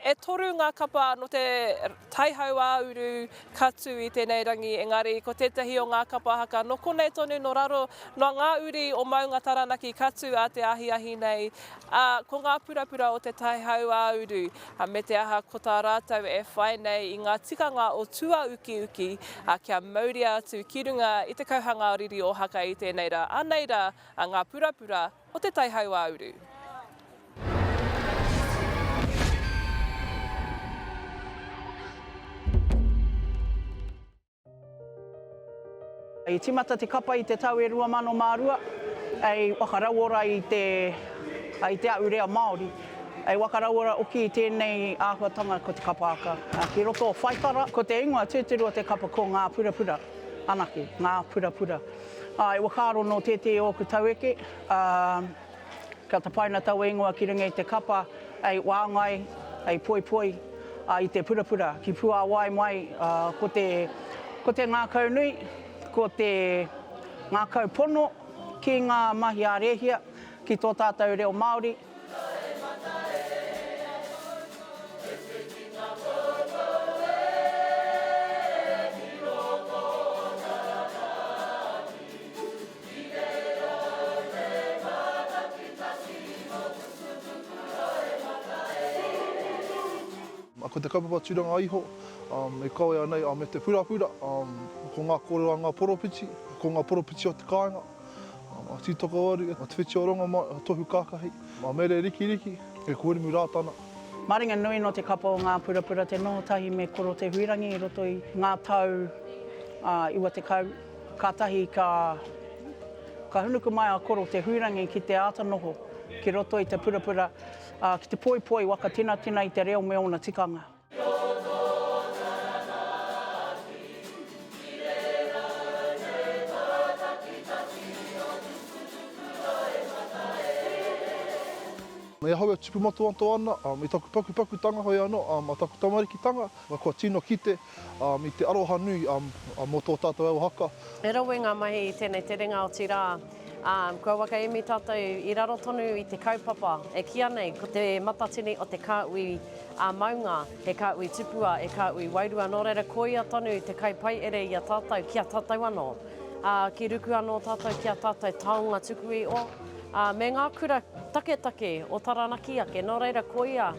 e toru ngā kapa no te taihau āuru katu i tēnei rangi. Engari, ko tētahi o ngā kapahaka, no konei tonu no raro, no ngā uri o maunga Taranaki katu a te ahi nei, ko ngā purapura o te taihau āuru. Me te aha ko tā rātou e whai nei i ngā tikanga o tua uki uki, kia mauria atu ki runga i te kauhanga riri o haka i tēnei rā. Anei rā, ngā purapura o te taihau āuru. I timata te kapa i te tau e 2002, ei whakarauora i te aurea Māori. Ei whakarauora oki i tēnei āhuatanga ko te kapa aka. Ki roto o whaitara, ko te ingoa tūturu o te kapa ko ngā purapura, anake, ngā purapura. E wakaro no tēte o ku taueke, ka ta paina tau ingoa ki ringa i te kapa, ei wāngai, ei poi, i te purapura, ki pua wai mai, ko te ngā kaunui, ko te ngā kaupono, ki ngā mahi ārehia, ki tō tātou reo Māori. ko te kaupapa tūranga iho, e kawe anei me te purapura, ko ngā kōrero a ngā poropiti, ko ngā poropiti o te kāinga, a tītoka ori, a te whiti o ronga mai, a tohu kākahi, a mere riki, e kōrimu rātana. Maringa nui no te kapa o ngā purapura te noho tahi me koro te huirangi i roto i ngā tau iwa te kau. Ka tahi ka hunuku mai a koro te huirangi ki te āta noho, ki roto i te purapura, ki te poi waka tina i te reo me ona tikanga. Me haua tupu motu anto ana, i taku paku tanga hoi anō, a taku tamariki tanga, kua tino kite, i te aroha nui mō tō tātou au haka. E rawe ngā mahi i tēnei te ringa o tī rā. Kua waka emi tātou i raro tonu i te kaupapa. E kia nei, ko te matatini o Te Kāhui Maunga, he kāhui tupua, e kāhui wairua. Nō reira koia tonu i te kaupai ere i a tātou, kia tātou anō. Ki ruku anō tātou, kia tātou taonga tuku i o. Me ngā kura take o Taranaki ake, nō reira koia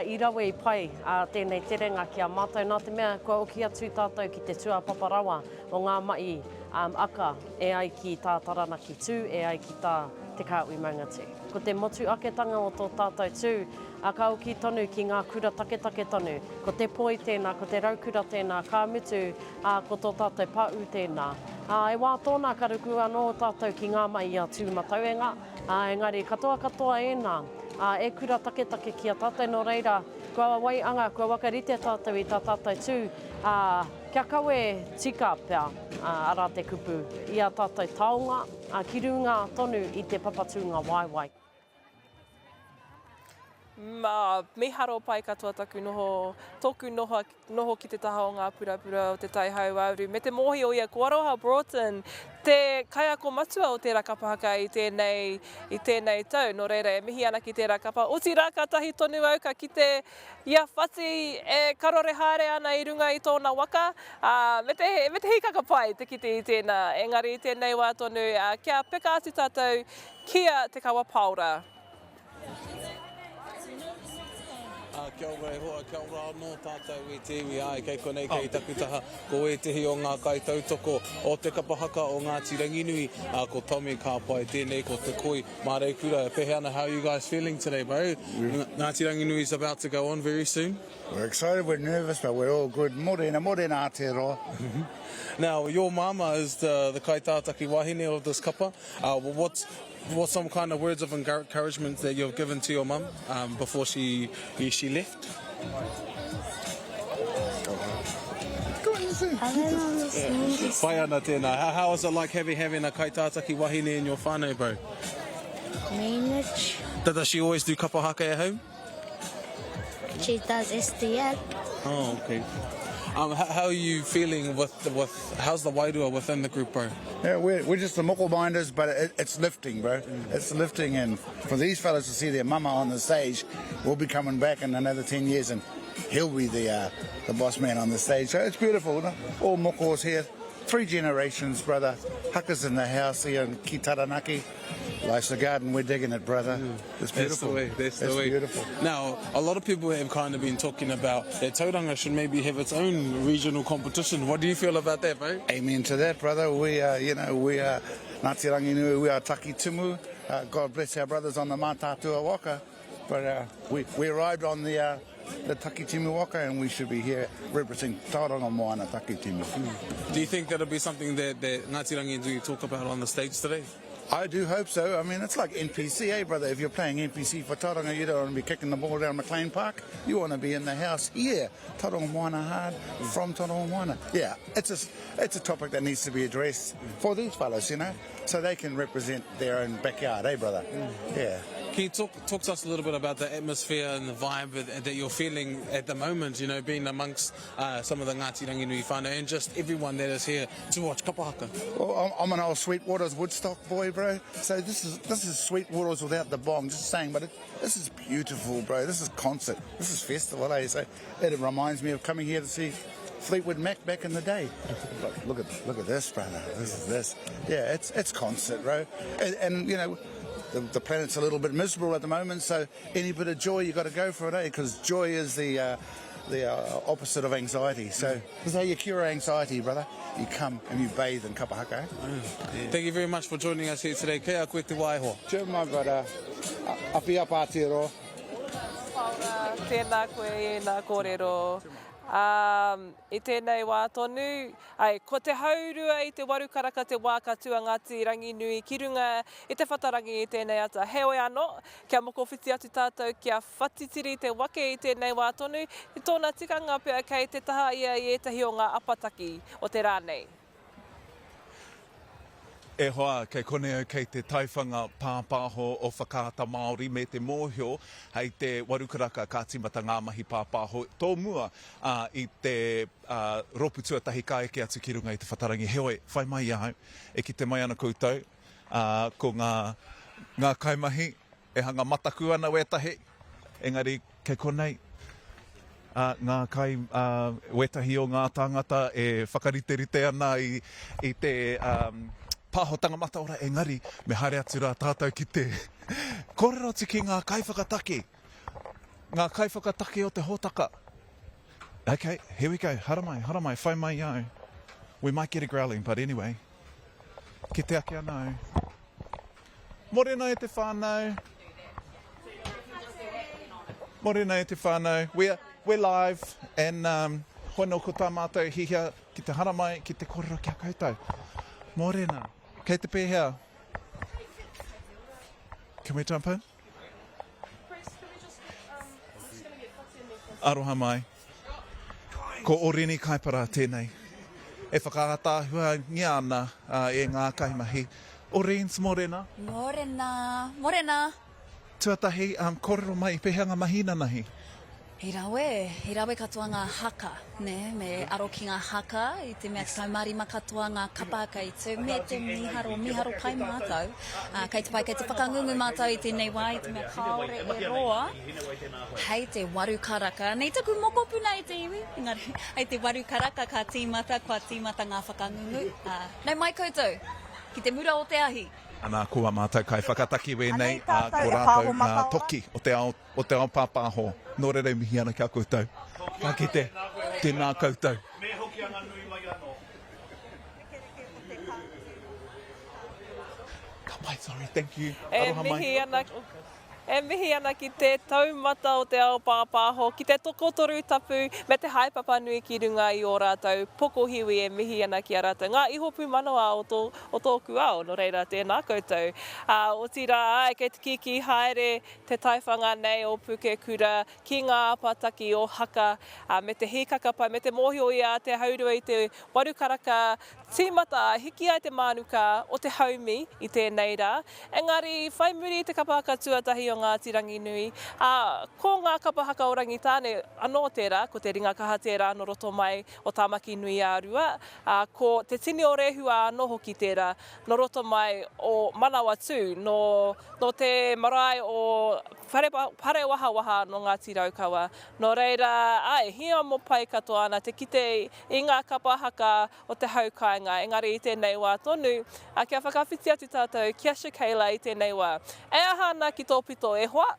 i rawe i pai tēnei te ringa ki a mātou. Nā te mea, kua oki atu tātou ki te tua paparawa o ngā mai aka e ai ki tā Taranaki tū, e ai ki tā Te Kāhui Maunga tū. Ko te motu aketanga o tō tātou tū, ka oki tonu ki ngā kura take tonu. Ko te poi tēnā, ko te raukura tēnā, ka mutu ko tō tātou pāu tēnā. E wā tōnā ka ruku anō tātou ki ngā mai a tū matauenga. Engari, katoa ēnā, e kura take ki a tātou no reira, kua wai anga, kua wakarite tātou i tā tātou tū, kia kawe tika pia ara te kupu i a tātou taonga, ki runga tonu i te papatūnga waiwai. Me haro pai katoa taku tōku noho ki te taha o ngā purapura o te taihau auru. Me te mohi o ia, ko aroha Broughton, te kaiako matua o tērā kapahaka i tēnei tau. Nō reira, e mihi ana ki tērā kapa. O tī rā ka tahi tonu au ka ki te ia whati e karore haere ana i runga i tōna waka. Me te hikaka pai te kite i tēnā. Engari i tēnei wā tonu, kia peka atu tātou kia te kawa Paora. Kia ora e hoa, kia ora anō tātou e te iwi ai, kei konei kei takutaha, ko e tehi o ngā kaitautoko o te kapahaka o Ngāti Ranginui, ko Tommy ka pai tēnei, ko te koi, mā rei kura, pehe ana, how are you guys feeling today, bro? Ngāti Ranginui is about to go on very soon. We're excited, we're nervous, but we're all good. Morena Aotearoa. Now, your mama is the kaitātaki wahine of this kapa. What's some kind of words of encouragement that you've given to your mum before she left? Whai ana tēnā. How is it like having a kaitātaki wahine in your whānau, bro? Manage. Does she always do kapahaka at home? She does SDL. Oh, okay. How are you feeling with how's the wairua within the group, bro? Yeah, we're just the moko minders, but it's lifting, bro. It's lifting, and for these fellas to see their mama on the stage, we'll be coming back in another 10 years, and he'll be the boss man on the stage. So it's beautiful, no? All mokos here, 3 generations, brother. Hakas in the house here in Ki Taranaki. Life's a garden, we're digging it, brother. It's beautiful. That's the way. Beautiful. Now, a lot of people have kind of been talking about that tauranga should maybe have its own regional competition. What do you feel about that, bro? Amen to that, brother. We are Ngāti Ranginui, we are Taki Tumu. God bless our brothers on the Mātātua Waka. But we arrived on the Taki Timu Waka, and we should be here representing Tauranga Moana Taki Timu. Do you think that'll be something that Ngāti Ranginui talk about on the stage today? I do hope so. I mean, it's like NPC, eh, brother? If you're playing NPC for Tauranga, you don't want to be kicking the ball down McLean Park. You want to be in the house here. Tauranga Moana hard, from Tauranga Moana. Yeah, it's a topic that needs to be addressed for these fellas, you know, so they can represent their own backyard, eh, brother? Yeah. Can you talk to us a little bit about the atmosphere and the vibe that you're feeling at the moment, you know, being amongst some of the Ngāti Ranginui whānau and just everyone that is here to watch kapahaka? Well, I'm an old Sweetwaters Woodstock boy, bro. So this is Sweetwaters without the bong, just saying, but this is beautiful, bro. This is concert. This is festival, eh? So it reminds me of coming here to see Fleetwood Mac back in the day. Look at this, brother. This. Yeah, it's concert, bro. And you know, the planet's a little bit miserable at the moment, so any bit of joy, you got to go for it, eh? Because joy is the opposite of anxiety. So this is how you cure anxiety, brother. You come and you bathe in kapahaka. Thank you very much for joining us here today. Kia koe te waiho. Cheers, my brother. Apia pātero. Paora, tēnā koe e nā kōrero. I tēnei wā tonu, ko te haurua i te waru karaka te wākatua Ngāti Rangi Nui ki runga i te whatarangi i tēnei ata. Heoi anō, kia moko whiti atu tātou, kia Whatitiri te wake i tēnei wā tonu, i tōna tikanga pia kei te taha ia i etahi o ngā apataki o te rānei. E hoa, kei koneo kei te taiwhanga pāpāho o whakaata Māori me te mōhio hei te warukaraka ka tīmata ngā mahi pāpāho tō mua i te ropu tuatahi ka eke atu ki runga i te whatarangi. Heoi, whai mai au, e ki te mai ana koutou, ko ngā kaimahi e hanga mataku ana wetahi, engari kei konei, ngā kai wetahi o ngā tāngata e whakariterite ana i te pāhotanga mataora, engari me haere atu rā tātou ki te kōrero tiki ngā kaiwhakataki. Ngā kaiwhakataki o te hōtaka. Okay, here we go. Haramai, whai mai au. We might get a growling, but anyway. Ki te ake anau. Morena e te whānau. Morena e te whānau. We're live, and hono ko tā mātou hihia ki te haramai, ki te kōrero kia koutou. Morena. Kei te pēhea. Can we jump in? Aroha mai. Ko orini kaipara tēnei. E whakaatāhua ngia ana e ngā kaimahi. Orins morena. Morena. Tuatahi, kōrero mai, pēhea ngā mahina nahi. I rawe katoa ngā haka, me aro ki ngā haka, i te mea taumari katoa ngā kapaka i te me te miharo pai mātou. Kei te pai, kei te whakangungu mātou i tēnei wā, i te mea kaore e roa, hei te waru karaka. Nei taku mokopuna i te iwi, engari, hei te waru karaka ka tīmata, kua tīmata ngā whakangungu. Nei mai koutou, ki te mura o te ahi. Ana kua mātou kai whakataki wēnei, ko rātou ngā toki o te ao pāpāho. Nō rere mihi ana kia koutou. Ka kite, tēnā koutou. Me hoki anga nui mai anō. Ka mai, sorry, thank you. E mihi ana ki te taumata o te ao pāpāho, ki te tokotoru tapu, me te haipapa nui ki runga i o rātou. Pokohiwi e mihi ana ki a rātou. Ngā ihopu manoa o tōku ao, no reira tēnā koutou. O tira, kei te kiki haere te taiwhanga nei o Pūkōrero ki ngā apataki o haka, me te hīkakapai, me te mōhio ia te haurua i te warukaraka tīmata, hiki ai te mānuka o Te Haumi i tēnei rā. Engari, whai muri i te kapahaka tuatahi o Ngāti Rangi Nui. Ko ngā kapahaka o rangitāne anō tērā, ko te ringa kaha tērā no roto mai o Tāmaki Nui ārua. Ko te tini o rehua anō hoki tērā no roto mai o Manawa tū, no te marae o whare waha no Ngāti Raukawa. No reira, hia mo pai katoa ana te kite i ngā kapahaka o te haukainga. Engari i tēnei wā tonu, kia whakawhiti atu tātou, kia Shakayla i tēnei wā. E aha ana ki tō pito e hoa.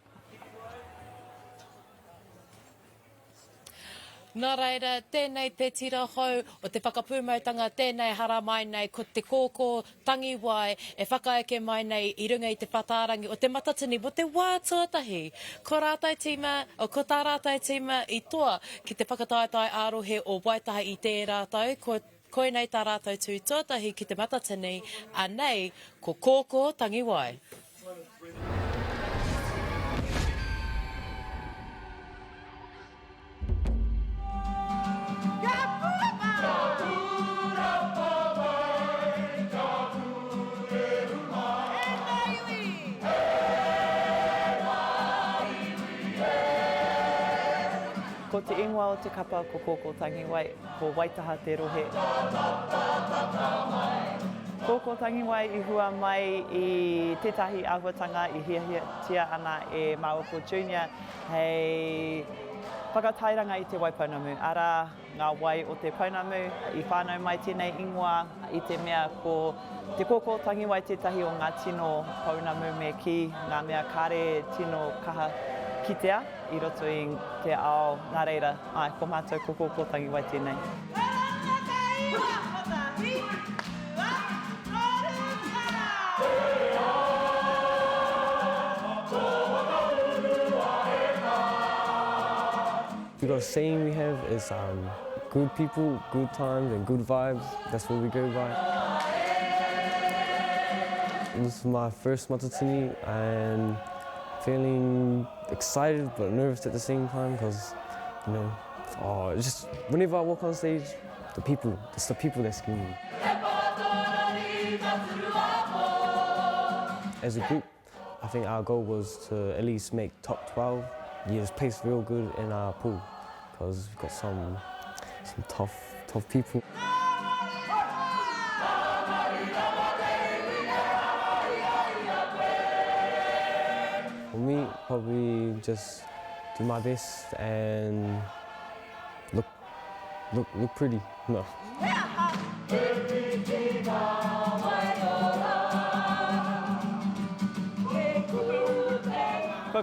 Nā reira, tēnei te tira hou o te whakapūmautanga, tēnei hara mai nei ko te kōkō tangi wai e whakaeke mai nei i runga i te whatarangi o te matatini o te wā tuatahi. Ko tā rātou tīma i toa ki te whakataetae ārohe o waitaha i tē rātou, koe nei tā rātou tū tuatahi ki te matatini, anei ko kōkō tangi wai. Ko te ingoa o te kapa ko kōkō tangi wai, ko waitaha te rohe. Kōkō tangi wai i hua mai i tētahi āhuatanga i hiahiatia ana e Maupo Junior hei whakatairanga i te waipaunamu. Ara ngā wai o te paunamu i whānau mai tēnei ingoa i te mea ko te kōkō tangi wai tētahi o ngā tino paunamu me ki ngā mea kare tino kaha kitea I roto I te ao. Nā reira, ko mātou kokotangi wai tēnei. The saying we have is good people, good times and good vibes. That's what we go by. This is my first Matatini and feeling excited but nervous at the same time because, you know, it's just whenever I walk on stage, it's the people that scream me. As a group, I think our goal was to at least make top 12. Yeah, just place real good in our pool because we've got some tough people. For me, probably just do my best and look pretty. No.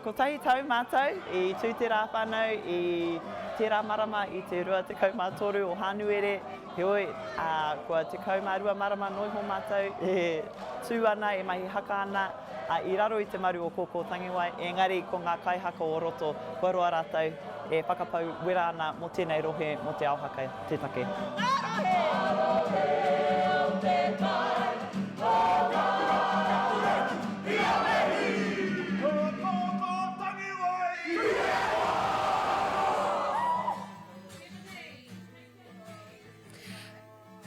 Ko tahi tau mātou I tū te rā whānau I te rā marama I te rua te kaumātoru o Hānuere. Heoi, kua te kaumārua marama noiho mātou e tū ana e mahi haka ana I raro I te maru o kokotangi wai. Engari, ko ngā kaihaka o roto, kua roa rātou e whakapau wera ana mo tēnei rohe mo te auhaka te take.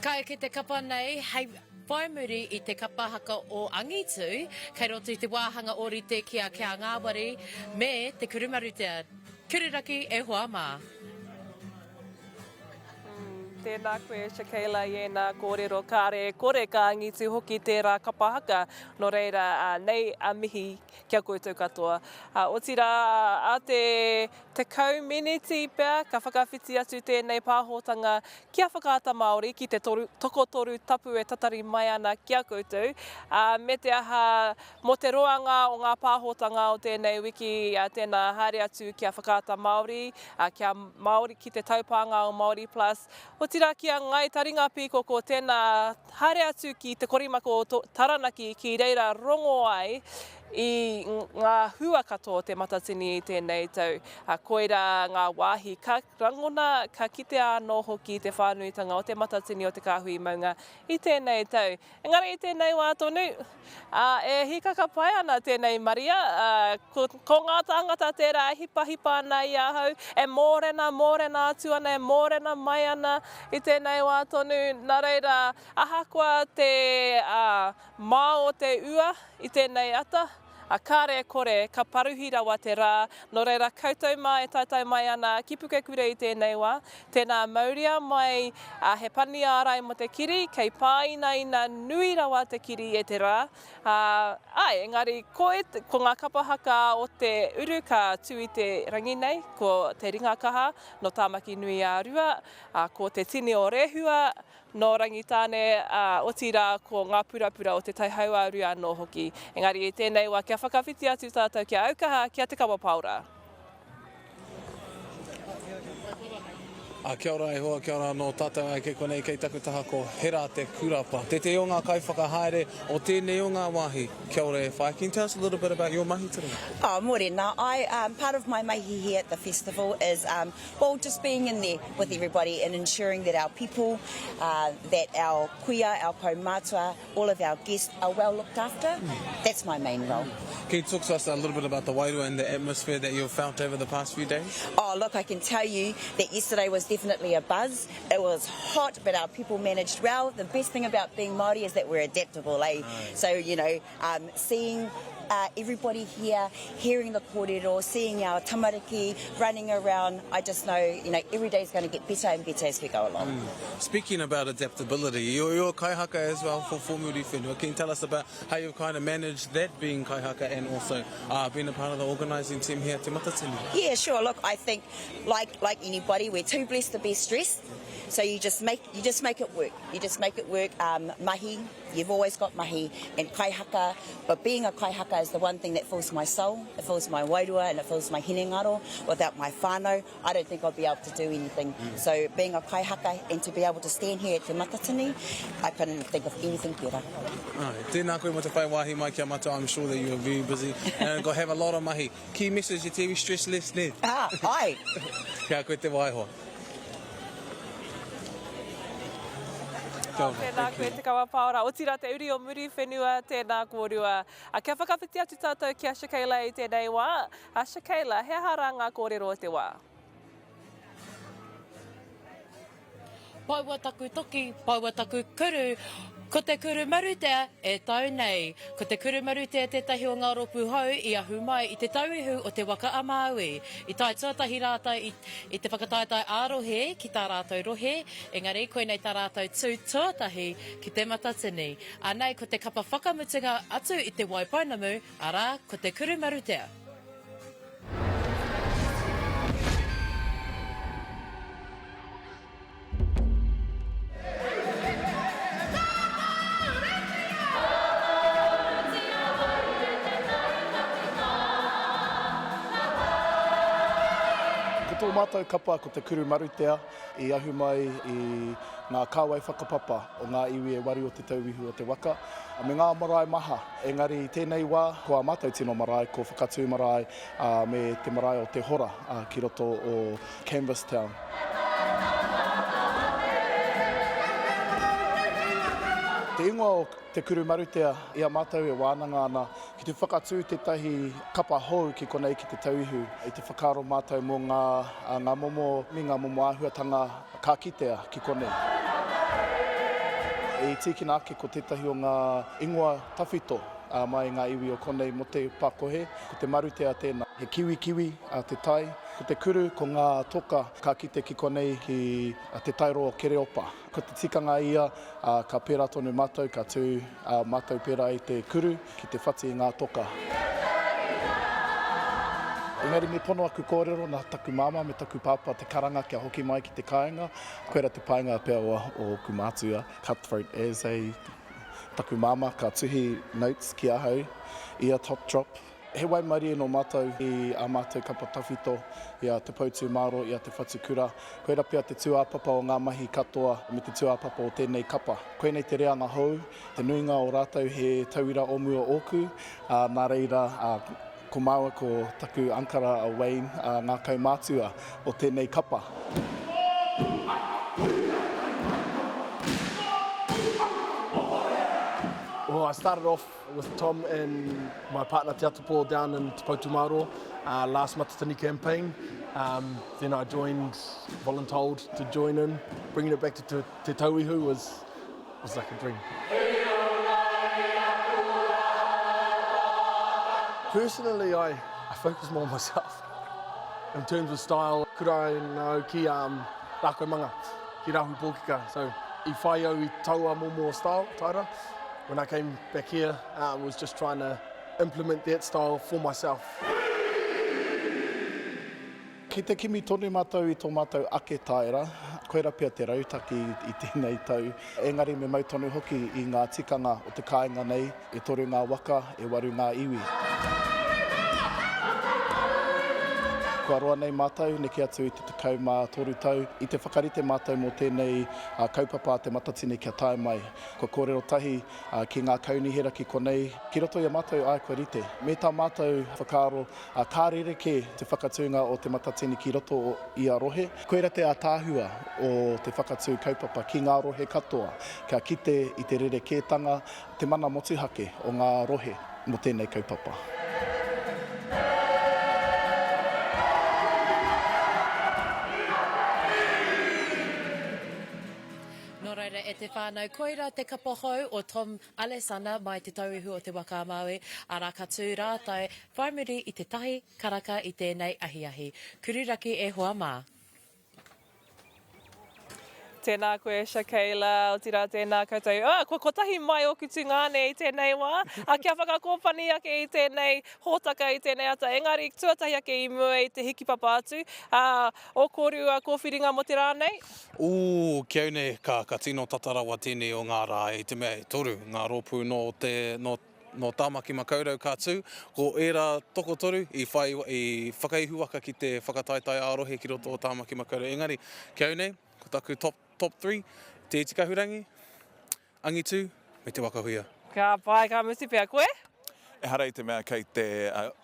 Kai ke te kapa nei, hei whaimuri I te kapa haka o Angitu, kei roto I te wāhanga orite kia Ngāwari, me te kurumarutia. Kuriraki e hoa mā. Tēnā koe, Shakayla, iena kōrero kāre kore ka Angitu hoki tērā kapa haka, no reira nei a mihi kia koutou katoa. O tira a te community pēr, ka whakawhiti atu tēnei pāhotanga kia whakaata Māori ki te tokotoru tapu e tatari mai ana kia koutou. Me te aha mo te roanga o ngā pāhotanga o tēnei wiki tēnā haere atu kia whakaata Māori, kia Māori ki te taupanga o Māori Plus. O tira kia ngai taringa piko ko tēnā haere atu ki te korimako o Taranaki ki reira rongo ai I ngā hua katoa Te Matatini tēnei tau. Koira ngā wāhi ka rangona ka kite anō hoki te whānuitanga o Te Matatini o Te Kāhui Maunga I tēnei tau. Engari I tēnei wā tonu, e hikaka pai ana tēnei Maria, ko ngā tāngata tērā hipa ana I ahau, e mōrena atu ana, e mōrena mai ana I tēnei wā tonu. Nā reira, ahakoa te mā o te ua I tēnei ata, kāre kore, ka paruhi rawa te rā, no reira koutou mai e taitau mai ana ki Pūkōrero I tēnei wā. Tēnā mauria mai he pani ārai mo te kiri, kei pāina nui rawa te kiri e te rā. Engari, ko ngā kapahaka o te uru ka tui te rangi nei, ko te ringakaha no tāmaki nui a rua, ko te tini o rehua, no rangitāne o tira ko ngā purapura o te taihaua rua anō hoki. Engari, tēnei wā kia whakawhiti atu tātou kia Aukaha, kia te Kawa Paora. Kia ora e hoa, kia ora no tātou ai ke konei kei taku taha ko hera te kurapa. Te o ngā kaiwhakahaere o tēnei o ngā wāhi. Kia ora e whai. Can you tell us a little bit about your mahi today? Morena. Part of my mahi here at the festival is just being in there with everybody and ensuring that our people, that our kuia, our kaumātua, all of our guests are well looked after. That's my main role. Can you talk to us a little bit about the wairua and the atmosphere that you've felt over the past few days? Look, I can tell you that yesterday was definitely a buzz. It was hot, but our people managed well. The best thing about being Māori is that we're adaptable, eh? So, seeing everybody here, hearing the kōrero, seeing our tamariki running around, I just know, every day is going to get better and better as we go along. Speaking about adaptability, you're kaihaka as well for Muri Whenua. Can you tell us about how you've kind of managed that being kaihaka and also being a part of the organising team here at Te Matatini? Yeah, sure. Look, I think like anybody, we're too blessed to be stressed. So you just make it work. You just make it work. Mahi, You've always got mahi and kaihaka, but being a kaihaka is the one thing that fills my soul, it fills my wairua and it fills my hinengaro. Without my whānau, I don't think I'd be able to do anything. So being a kaihaka and to be able to stand here at Te Matatini, I couldn't think of anything better. Tēnā koe mo te whai wāhi mai kia mata. I'm sure that you are very busy and got to have a lot of mahi. Key message, you te stress less, ne? Ai. Kia koe te waihoa. Tēnā koe te kawa Paora. O tira te uri o muri whenua, tēnā kōrua. Kia whakawhiti atu tātou kia Shakayla i tēnei wā. Shakayla, he hara ngā kōrero o te wā? Paua taku toki, paua taku kuru. Ko te kuru marutea e tau nei. Ko te kuru marutea tētahi o ngā ropu hau i ahu mai i te tauihu o te waka a Māui. I tai tuatahi rātou i te whakataetae ārohe ki tā rātou rohe. Engari, koinei tā rātou tū tuatahi ki te matatini. Anei, ko te kapa whakamutinga atu i te waipainamu, ara, ko te kuru marutea. Tō mātou kapa ko te kuru marutea i ahu mai i ngā kāwai whakapapa o ngā iwi e wari o te tauihu o te waka. Me ngā marae maha, engari tēnei wā, ko a mātou tino marae, ko whakatū marae me te marae o te hora ki roto o Canvas Town. Te ingoa o te kuru marutea i a mātou e wānanga ana ki te whakatū tētahi kapa hou ki konei ki te tauihu. I te whakaro mātou mō ngā momo, mi ngā momo āhuatanga ka kitea ki konei. E tīkina ake ko tētahi o ngā ingoa tawhito mai ngā iwi o konei mo te pakohe, ko te marutea tēnā. He kiwi a te tai, ko te kuru ko ngā toka ka kite ki konei ki te tairoa kereopa. Ko te tikanga ia, ka pērā tonu mātou, ka tū mātou pērā i te kuru ki te whati i ngā toka. Engari me pono aku kōrero nā taku māma me taku pāpā te karanga kia hoki mai ki te kāinga. Koera te painga pēa o kumātua, cutthroat as a taku māma, ka tuhi notes ki ahau, ia top drop. He wai marie no mātou i a mātou kapa tawhito, ia te pautū māro, ia te whatukura. Koera pia te tuāpapa o ngā mahi katoa me te tuāpapa o tēnei kapa. Koenei te reanga hou, te nuinga o rātou he tauira o mua oku, nā reira ko māua ko taku ankara a Wayne, ngā kaumātua o tēnei kapa. Well, I started off with Tom and my partner Te Atapo down in Te Pautumaro last Matatini campaign. Then I joined, voluntold to join in. Bringing it back to Te Tauihu was like a dream. Personally, I focus more on myself. In terms of style, kura no ki Kāhui Maunga, ki rahui pōkika. So I whai au I taua more style, taira. When I came back here, I was just trying to implement that style for myself. Ki te kimi tonu mātou I tō mātou ake taira, koera pia te rautaki I tēnei tau. Engari me mautonu hoki I ngā tikanga o te kāinga nei, e toru ngā waka, e waru ngā iwi. Kua roa nei mātou, neke atu I te tekau mā toru tau. I te whakarite mātou mō tēnei kaupapa te matatini kia tae mai. Kua kōrero tahi ki ngā kaunihera ki konei. Ki roto I a mātou ai koe rite. Me tā mātou whakaro kārereke te whakatunga o te matatini ki roto I a rohe. Koera te ātāhua o te whakatū kaupapa ki ngā rohe katoa. Kia kite I te rerekētanga, te mana motuhake o ngā rohe mo tēnei kaupapa. E te whānau koira te kapohau o Tom Alessana mai te tauihu o te waka Māui, ara ka tū rātou whaimuri I te tahi karaka I tēnei ahiahi. Kuriraki e hoa mā. Tēnā koe, Shakayla, o tira tēnā koutou. Ko kotahi mai o kutu ngāne i tēnei wā. Kia whakakōpani ake i tēnei hōtaka i tēnei ata. Engari, tuatahi ake i mua i te hikipapa atu. O kōrua kōwhiringa mo te rānei? Kia une, ka tino tatarawa tēnei o ngā rā i te mea toru. Ngā rōpū no tāmaki makaurau kātū, ko ērā toko toru i whakaihuaka ki te whakataetae ārohe ki roto o tāmaki makaurau. Engari, kia une, ko taku top 3, te iti kahurangi, angitu, me te wakahuia. Ka pai, ka musi pia koe? E hara i te mea kei te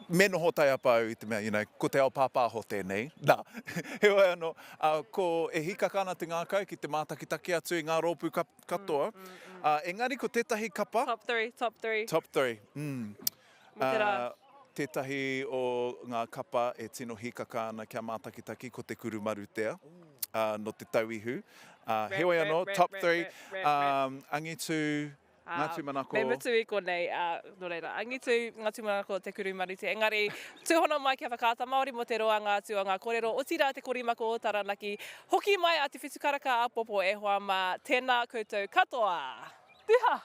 me noho tai apau i te mea, ko te ao pāpāho tēnei. Nā, heoi anō, ko e hikakana te ngākau ki te mātakitaki atu i ngā rōpū katoa. Engari, ko tētahi kapa? Top 3. Top 3. Tētahi o ngā kapa e tino hikakana kia mātakitaki ko te kurumaru tea, no te tauihu. Heoi anō, top 3. Angitu, ngātu manako. Me mutu i konei, no reira. Angitu, ngātu manako te kurumaru tea. Engari, tūhono mai kia whakaata Māori mo te roa ngā tua ngā kōrero. O tira te korimako o Taranaki. Hoki mai a te whitukaraka a popo e hoa ma tēnā koutou katoa. Tiha!